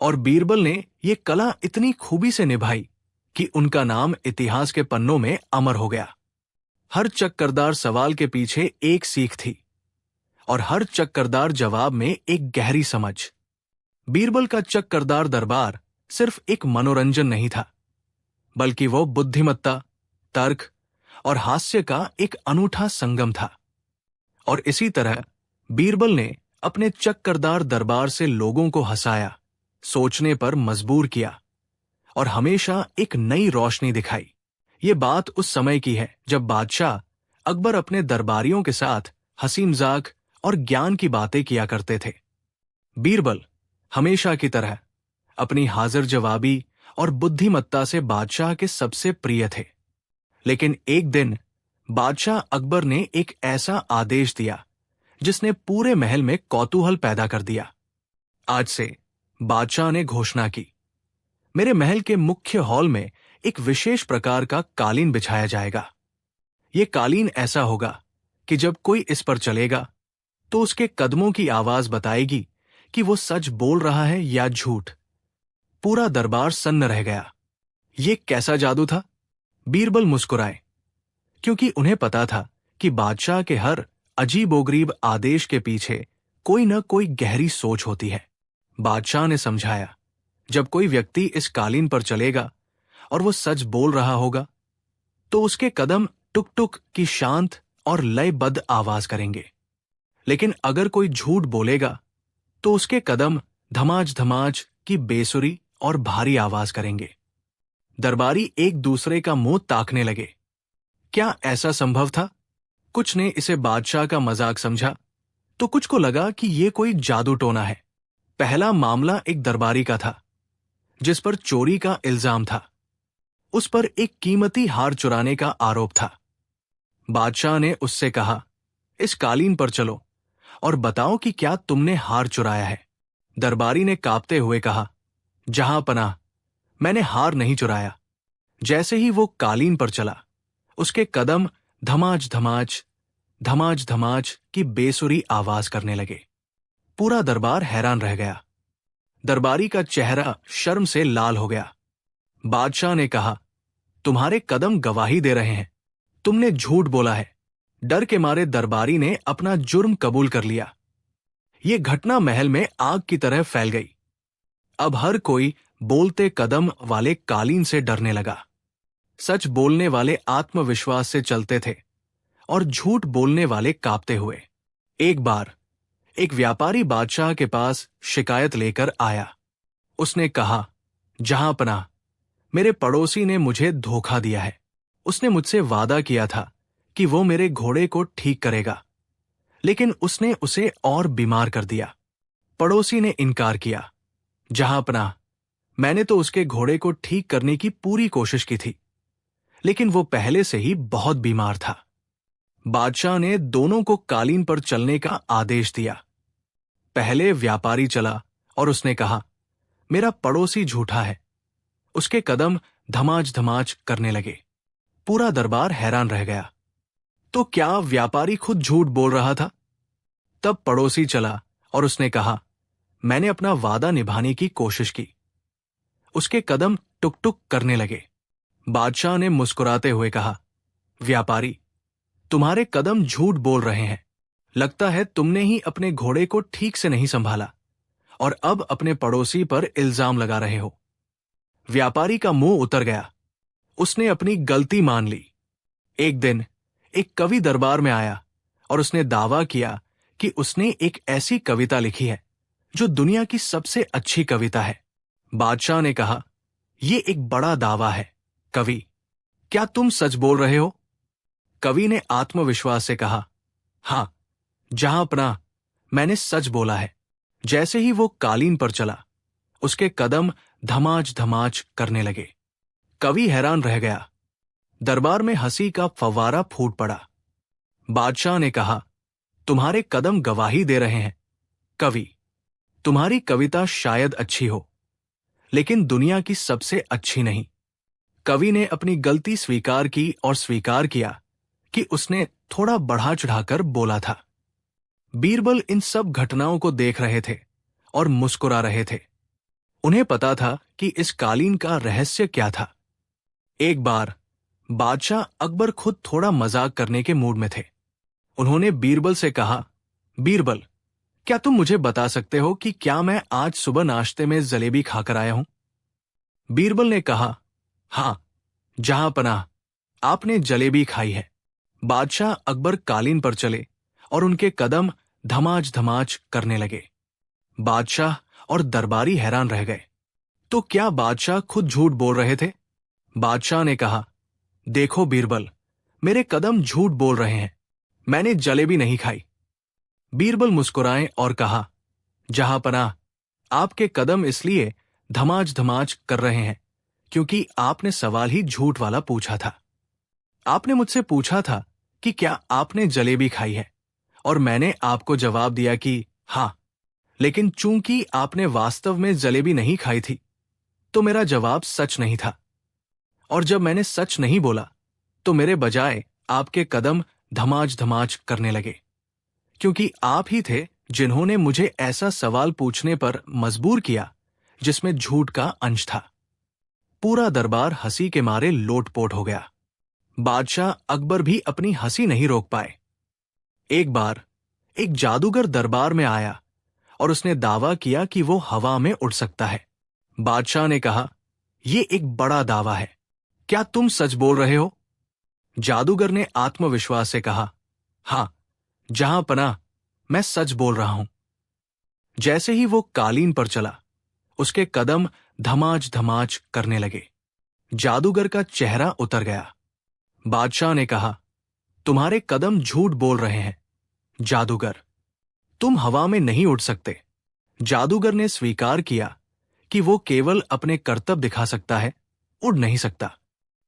और बीरबल ने ये कला इतनी खूबी से निभाई कि उनका नाम इतिहास के पन्नों में अमर हो गया। हर चक्करदार सवाल के पीछे एक सीख थी और हर चक्करदार जवाब में एक गहरी समझ। बीरबल का चक्करदार दरबार सिर्फ एक मनोरंजन नहीं था, बल्कि वो बुद्धिमत्ता, तर्क और हास्य का एक अनूठा संगम था। और इसी तरह बीरबल ने अपने चक्करदार दरबार से लोगों को हंसाया, सोचने पर मजबूर किया और हमेशा एक नई रोशनी दिखाई। ये बात उस समय की है जब बादशाह अकबर अपने दरबारियों के साथ हंसी मजाक और ज्ञान की बातें किया करते थे। बीरबल हमेशा की तरह अपनी हाजिर जवाबी और बुद्धिमत्ता से बादशाह के सबसे प्रिय थे। लेकिन एक दिन बादशाह अकबर ने एक ऐसा आदेश दिया जिसने पूरे महल में कौतूहल पैदा कर दिया। आज से बादशाह ने घोषणा की, मेरे महल के मुख्य हॉल में एक विशेष प्रकार का कालीन बिछाया जाएगा। यह कालीन ऐसा होगा कि जब कोई इस पर चलेगा तो उसके कदमों की आवाज बताएगी कि वो सच बोल रहा है या झूठ। पूरा दरबार सन्न रह गया। ये कैसा जादू था? बीरबल मुस्कुराए, क्योंकि उन्हें पता था कि बादशाह के हर अजीबोगरीब आदेश के पीछे कोई न कोई गहरी सोच होती है। बादशाह ने समझाया, जब कोई व्यक्ति इस कालीन पर चलेगा और वो सच बोल रहा होगा, तो उसके कदम टुक टुक की शांत और लयबद्ध आवाज करेंगे। लेकिन अगर कोई झूठ बोलेगा तो उसके कदम धमाज धमाज की बेसुरी और भारी आवाज करेंगे। दरबारी एक दूसरे का मुंह ताकने लगे। क्या ऐसा संभव था? कुछ ने इसे बादशाह का मजाक समझा, तो कुछ को लगा कि यह कोई जादू टोना है। पहला मामला एक दरबारी का था जिस पर चोरी का इल्जाम था। उस पर एक कीमती हार चुराने का आरोप था। बादशाह ने उससे कहा, इस कालीन पर चलो और बताओ कि क्या तुमने हार चुराया है। दरबारी ने कांपते हुए कहा, जहांपनाह, मैंने हार नहीं चुराया। जैसे ही वो कालीन पर चला, उसके कदम धमाज धमाज की बेसुरी आवाज करने लगे। पूरा दरबार हैरान रह गया। दरबारी का चेहरा शर्म से लाल हो गया। बादशाह ने कहा, तुम्हारे कदम गवाही दे रहे हैं, तुमने झूठ बोला है। डर के मारे दरबारी ने अपना जुर्म कबूल कर लिया। यह घटना महल में आग की तरह फैल गई। अब हर कोई बोलते कदम वाले कालीन से डरने लगा। सच बोलने वाले आत्मविश्वास से चलते थे और झूठ बोलने वाले कांपते हुए। एक बार एक व्यापारी बादशाह के पास शिकायत लेकर आया। उसने कहा, जहांपनाह, मेरे पड़ोसी ने मुझे धोखा दिया है। उसने मुझसे वादा किया था कि वो मेरे घोड़े को ठीक करेगा, लेकिन उसने उसे और बीमार कर दिया। पड़ोसी ने इनकार किया। जहांपनाह, मैंने तो उसके घोड़े को ठीक करने की पूरी कोशिश की थी, लेकिन वो पहले से ही बहुत बीमार था। बादशाह ने दोनों को कालीन पर चलने का आदेश दिया। पहले व्यापारी चला और उसने कहा, मेरा पड़ोसी झूठा है। उसके कदम धमाज धमाज करने लगे। पूरा दरबार हैरान रह गया। तो क्या व्यापारी खुद झूठ बोल रहा था? तब पड़ोसी चला और उसने कहा, मैंने अपना वादा निभाने की कोशिश की। उसके कदम टुक टुक करने लगे। बादशाह ने मुस्कुराते हुए कहा, व्यापारी, तुम्हारे कदम झूठ बोल रहे हैं। लगता है तुमने ही अपने घोड़े को ठीक से नहीं संभाला और अब अपने पड़ोसी पर इल्जाम लगा रहे हो। व्यापारी का मुंह उतर गया। उसने अपनी गलती मान ली। एक दिन एक कवि दरबार में आया और उसने दावा किया कि उसने एक ऐसी कविता लिखी है जो दुनिया की सबसे अच्छी कविता है। बादशाह ने कहा, यह एक बड़ा दावा है। कवि, क्या तुम सच बोल रहे हो? कवि ने आत्मविश्वास से कहा, हां, जहांपनाह, मैंने सच बोला है। जैसे ही वो कालीन पर चला, उसके कदम धमाच धमाच करने लगे। कवि हैरान रह गया। दरबार में हंसी का फव्वारा फूट पड़ा। बादशाह ने कहा, तुम्हारे कदम गवाही दे रहे हैं। कवि, तुम्हारी कविता शायद अच्छी हो, लेकिन दुनिया की सबसे अच्छी नहीं। कवि ने अपनी गलती स्वीकार की और स्वीकार किया कि उसने थोड़ा बढ़ा चढ़ाकर बोला था। बीरबल इन सब घटनाओं को देख रहे थे और मुस्कुरा रहे थे। उन्हें पता था कि इस कालीन का रहस्य क्या था। एक बार बादशाह अकबर खुद थोड़ा मजाक करने के मूड में थे। उन्होंने बीरबल से कहा, बीरबल, क्या तुम मुझे बता सकते हो कि क्या मैं आज सुबह नाश्ते में जलेबी खाकर आया हूं? बीरबल ने कहा, हां, जहांपनाह, आपने जलेबी खाई है। बादशाह अकबर कालीन पर चले और उनके कदम धमाच धमाच करने लगे। बादशाह और दरबारी हैरान रह गए। तो क्या बादशाह खुद झूठ बोल रहे थे? बादशाह ने कहा, देखो बीरबल, मेरे कदम झूठ बोल रहे हैं। मैंने जलेबी नहीं खाई। बीरबल मुस्कुराए और कहा, जहांपनाह, आपके कदम इसलिए धमाच धमाच कर रहे हैं क्योंकि आपने सवाल ही झूठ वाला पूछा था। आपने मुझसे पूछा था कि क्या आपने जलेबी खाई है, और मैंने आपको जवाब दिया कि हां, लेकिन चूंकि आपने वास्तव में जलेबी नहीं खाई थी, तो मेरा जवाब सच नहीं था। और जब मैंने सच नहीं बोला, तो मेरे बजाय आपके कदम धमाच धमाच करने लगे, क्योंकि आप ही थे जिन्होंने मुझे ऐसा सवाल पूछने पर मजबूर किया जिसमें झूठ का अंश था। पूरा दरबार हंसी के मारे लोटपोट हो गया। बादशाह अकबर भी अपनी हंसी नहीं रोक पाए। एक बार एक जादूगर दरबार में आया और उसने दावा किया कि वो हवा में उड़ सकता है। बादशाह ने कहा, यह एक बड़ा दावा है। क्या तुम सच बोल रहे हो? जादूगर ने आत्मविश्वास से कहा, हां, जहांपनाह, मैं सच बोल रहा हूं। जैसे ही वो कालीन पर चला, उसके कदम धमाच धमाच करने लगे। जादूगर का चेहरा उतर गया। बादशाह ने कहा, तुम्हारे कदम झूठ बोल रहे हैं। जादूगर, तुम हवा में नहीं उड़ सकते। जादूगर ने स्वीकार किया कि वो केवल अपने करतब दिखा सकता है, उड़ नहीं सकता।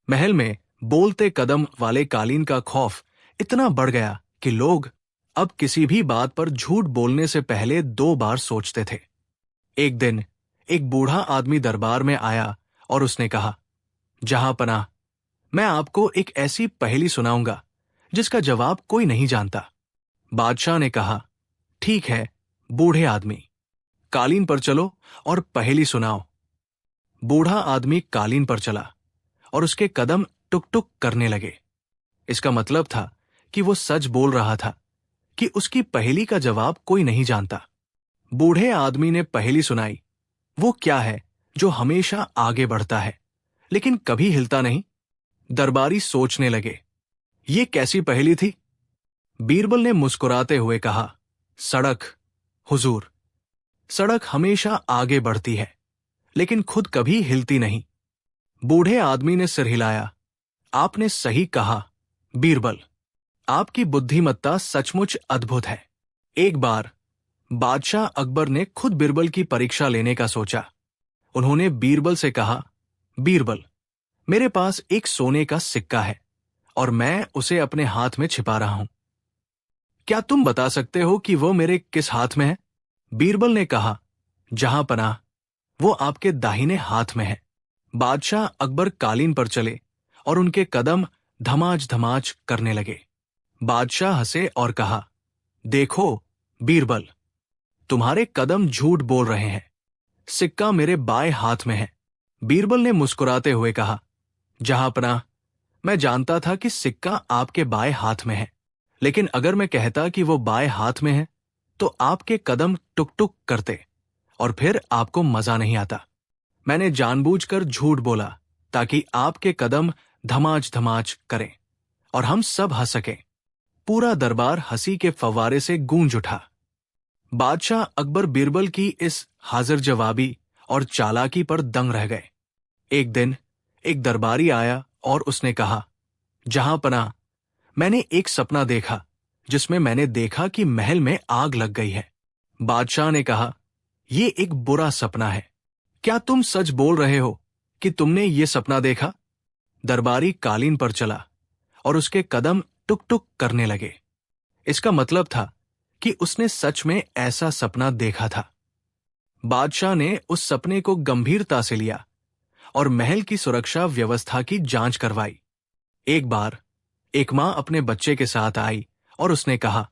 महल में बोलते कदम वाले कालीन का खौफ इतना बढ़ गया कि लोग अब किसी भी बात पर झूठ बोलने से पहले 2 बार सोचते थे। एक दिन एक बूढ़ा आदमी दरबार में आया और उसने कहा, जहांपनाह, मैं आपको एक ऐसी पहेली सुनाऊंगा जिसका जवाब कोई नहीं जानता। बादशाह ने कहा, ठीक है बूढ़े आदमी, कालीन पर चलो और पहेली सुनाओ। बूढ़ा आदमी कालीन पर चला और उसके कदम टुक टुक करने लगे। इसका मतलब था कि वो सच बोल रहा था कि उसकी पहेली का जवाब कोई नहीं जानता। बूढ़े आदमी ने पहेली सुनाई, वो क्या है जो हमेशा आगे बढ़ता है लेकिन कभी हिलता नहीं? दरबारी सोचने लगे, ये कैसी पहेली थी? बीरबल ने मुस्कुराते हुए कहा, सड़क, हुजूर। सड़क हमेशा आगे बढ़ती है लेकिन खुद कभी हिलती नहीं। बूढ़े आदमी ने सिर हिलाया, आपने सही कहा बीरबल, आपकी बुद्धिमत्ता सचमुच अद्भुत है। एक बार बादशाह अकबर ने खुद बीरबल की परीक्षा लेने का सोचा। उन्होंने बीरबल से कहा, बीरबल, मेरे पास एक सोने का सिक्का है और मैं उसे अपने हाथ में छिपा रहा हूं। क्या तुम बता सकते हो कि वो मेरे किस हाथ में है? बीरबल ने कहा, जहांपनाह, वो आपके दाहिने हाथ में है। बादशाह अकबर कालीन पर चले और उनके कदम धमाच धमाच करने लगे। बादशाह हंसे और कहा, देखो बीरबल, तुम्हारे कदम झूठ बोल रहे हैं। सिक्का मेरे बाएं हाथ में है। बीरबल ने मुस्कुराते हुए कहा, जहांपनाह, मैं जानता था कि सिक्का आपके बाएं हाथ में है, लेकिन अगर मैं कहता कि वो बाएं हाथ में है तो आपके कदम टुक टुक करते और फिर आपको मजा नहीं आता। मैंने जानबूझकर झूठ बोला ताकि आपके कदम धमाच धमाच करें और हम सब हंस सकें। पूरा दरबार हंसी के फव्वारे से गूंज उठा। बादशाह अकबर बीरबल की इस हाजिर जवाबी और चालाकी पर दंग रह गए। एक दिन एक दरबारी आया और उसने कहा, जहांपनाह, मैंने एक सपना देखा जिसमें मैंने देखा कि महल में आग लग गई है। बादशाह ने कहा, यह एक बुरा सपना है। क्या तुम सच बोल रहे हो कि तुमने ये सपना देखा? दरबारी कालीन पर चला और उसके कदम टुक टुक करने लगे। इसका मतलब था कि उसने सच में ऐसा सपना देखा था। बादशाह ने उस सपने को गंभीरता से लिया और महल की सुरक्षा व्यवस्था की जांच करवाई। एक बार एक मां अपने बच्चे के साथ आई और उसने कहा,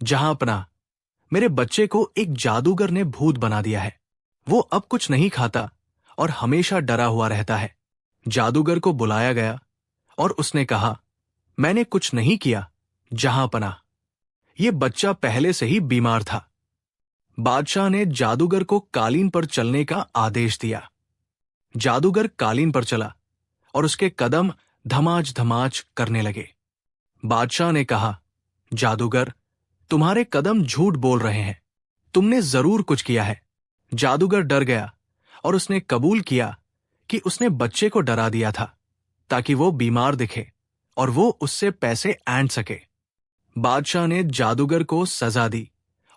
जहांपनाह, मेरे बच्चे को एक जादूगर ने भूत बना दिया है। वो अब कुछ नहीं खाता और हमेशा डरा हुआ रहता है। जादूगर को बुलाया गया और उसने कहा, मैंने कुछ नहीं किया जहांपनाह, ये बच्चा पहले से ही बीमार था। बादशाह ने जादूगर को कालीन पर चलने का आदेश दिया। जादूगर कालीन पर चला और उसके कदम धमाच धमाच करने लगे। बादशाह ने कहा, जादूगर, तुम्हारे कदम झूठ बोल रहे हैं। तुमने जरूर कुछ किया है। जादूगर डर गया और उसने कबूल किया कि उसने बच्चे को डरा दिया था ताकि वो बीमार दिखे और वो उससे पैसे ऐंठ सके। बादशाह ने जादूगर को सजा दी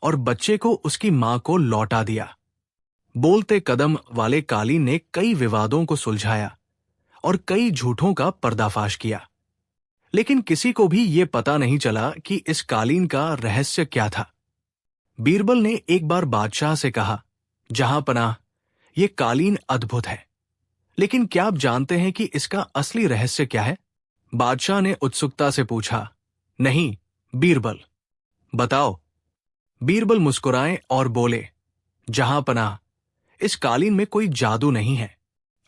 और बच्चे को उसकी मां को लौटा दिया। बोलते कदम वाले कालीन ने कई विवादों को सुलझाया और कई झूठों का पर्दाफाश किया, लेकिन किसी को भी ये पता नहीं चला कि इस कालीन का रहस्य क्या था। बीरबल ने एक बार बादशाह से कहा, जहांपनाह, ये कालीन अद्भुत है, लेकिन क्या आप जानते हैं कि इसका असली रहस्य क्या है? बादशाह ने उत्सुकता से पूछा। नहीं बीरबल, बताओ। बीरबल मुस्कुराए और बोले, जहांपनाह, इस कालीन में कोई जादू नहीं है।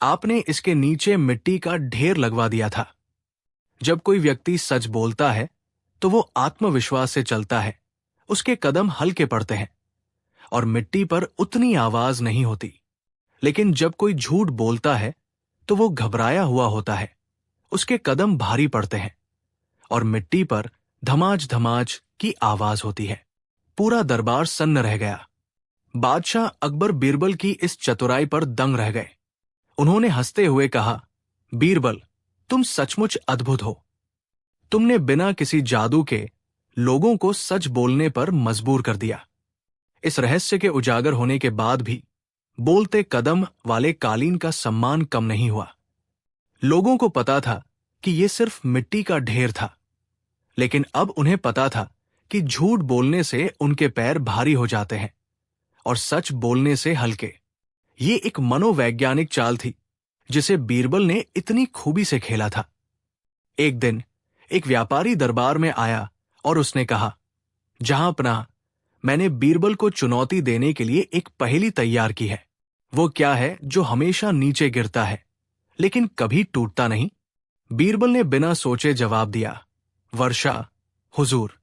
आपने इसके नीचे मिट्टी का ढेर लगवा दिया था। जब कोई व्यक्ति सच बोलता है तो वो आत्मविश्वास से चलता है, उसके कदम हल्के पड़ते हैं और मिट्टी पर उतनी आवाज नहीं होती। लेकिन जब कोई झूठ बोलता है तो वो घबराया हुआ होता है, उसके कदम भारी पड़ते हैं और मिट्टी पर धमाच धमाच की आवाज होती है। पूरा दरबार सन्न रह गया। बादशाह अकबर बीरबल की इस चतुराई पर दंग रह गए। उन्होंने हंसते हुए कहा, बीरबल, तुम सचमुच अद्भुत हो। तुमने बिना किसी जादू के लोगों को सच बोलने पर मजबूर कर दिया। इस रहस्य के उजागर होने के बाद भी बोलते कदम वाले कालीन का सम्मान कम नहीं हुआ। लोगों को पता था कि यह सिर्फ मिट्टी का ढेर था, लेकिन अब उन्हें पता था कि झूठ बोलने से उनके पैर भारी हो जाते हैं और सच बोलने से हल्के। ये एक मनोवैज्ञानिक चाल थी जिसे बीरबल ने इतनी खूबी से खेला था। एक दिन एक व्यापारी दरबार में आया और उसने कहा, जहांपनाह, मैंने बीरबल को चुनौती देने के लिए एक पहेली तैयार की है। वो क्या है जो हमेशा नीचे गिरता है लेकिन कभी टूटता नहीं? बीरबल ने बिना सोचे जवाब दिया, वर्षा हुजूर।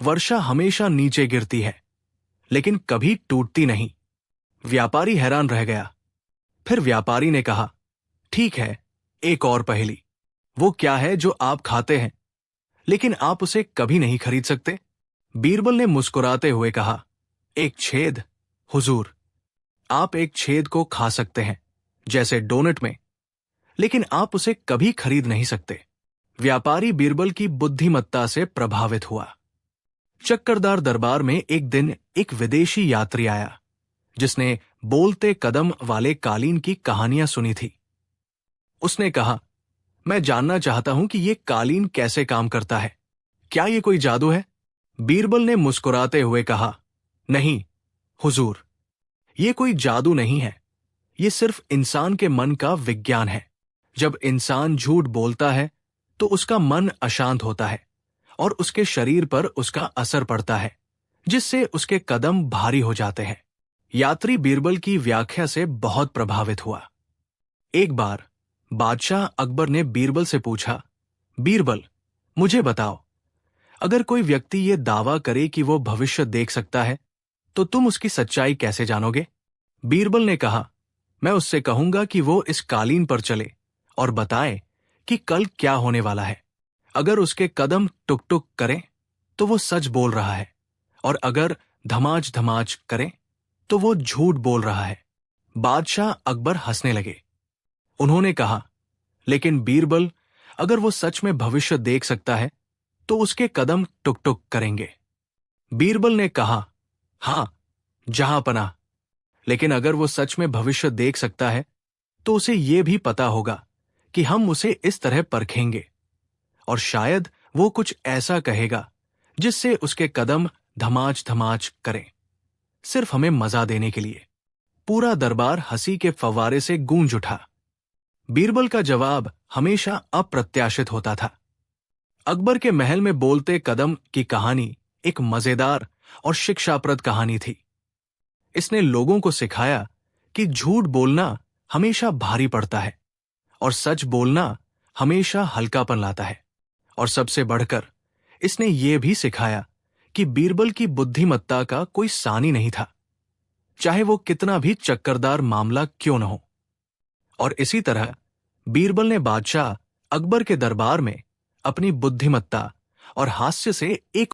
वर्षा हमेशा नीचे गिरती है लेकिन कभी टूटती नहीं। व्यापारी हैरान रह गया। फिर व्यापारी ने कहा, ठीक है, एक और पहेली। वो क्या है जो आप खाते हैं लेकिन आप उसे कभी नहीं खरीद सकते? बीरबल ने मुस्कुराते हुए कहा, एक छेद हुजूर। आप एक छेद को खा सकते हैं जैसे डोनट में, लेकिन आप उसे कभी खरीद नहीं सकते। व्यापारी बीरबल की बुद्धिमत्ता से प्रभावित हुआ। चक्करदार दरबार में एक दिन एक विदेशी यात्री आया जिसने बोलते कदम वाले कालीन की कहानियां सुनी थी। उसने कहा, मैं जानना चाहता हूं कि यह कालीन कैसे काम करता है। क्या यह कोई जादू है? बीरबल ने मुस्कुराते हुए कहा, नहीं हुजूर, यह कोई जादू नहीं है। यह सिर्फ इंसान के मन का विज्ञान है। जब इंसान झूठ बोलता है तो उसका मन अशांत होता है और उसके शरीर पर उसका असर पड़ता है, जिससे उसके कदम भारी हो जाते हैं। यात्री बीरबल की व्याख्या से बहुत प्रभावित हुआ। एक बार बादशाह अकबर ने बीरबल से पूछा, बीरबल, मुझे बताओ, अगर कोई व्यक्ति ये दावा करे कि वो भविष्य देख सकता है, तो तुम उसकी सच्चाई कैसे जानोगे? बीरबल ने कहा, मैं उससे कहूंगा कि वो इस कालीन पर चले और बताए कि कल क्या होने वाला है। अगर उसके कदम टुक टुक करें तो वो सच बोल रहा है, और अगर धमाच धमाच करें तो वो झूठ बोल रहा है। बादशाह अकबर हंसने लगे। उन्होंने कहा, लेकिन बीरबल, अगर वो सच में भविष्य देख सकता है तो उसके कदम टुक टुक करेंगे। बीरबल ने कहा, हां, जहां पनाह, लेकिन अगर वो सच में भविष्य देख सकता है तो उसे ये भी पता होगा कि हम उसे इस तरह परखेंगे, और शायद वो कुछ ऐसा कहेगा जिससे उसके कदम धमाच धमाच करें, सिर्फ हमें मजा देने के लिए। पूरा दरबार हंसी के फव्वारे से गूंज उठा। बीरबल का जवाब हमेशा अप्रत्याशित होता था। अकबर के महल में बोलते कदम की कहानी एक मजेदार और शिक्षाप्रद कहानी थी। इसने लोगों को सिखाया कि झूठ बोलना हमेशा भारी पड़ता है और सच बोलना हमेशा हल्कापन लाता है। और सबसे बढ़कर इसने ये भी सिखाया कि बीरबल की बुद्धिमत्ता का कोई सानी नहीं था, चाहे वो कितना भी चक्करदार मामला क्यों न हो। और इसी तरह बीरबल ने बादशाह अकबर के दरबार में अपनी बुद्धिमत्ता और हास्य से एक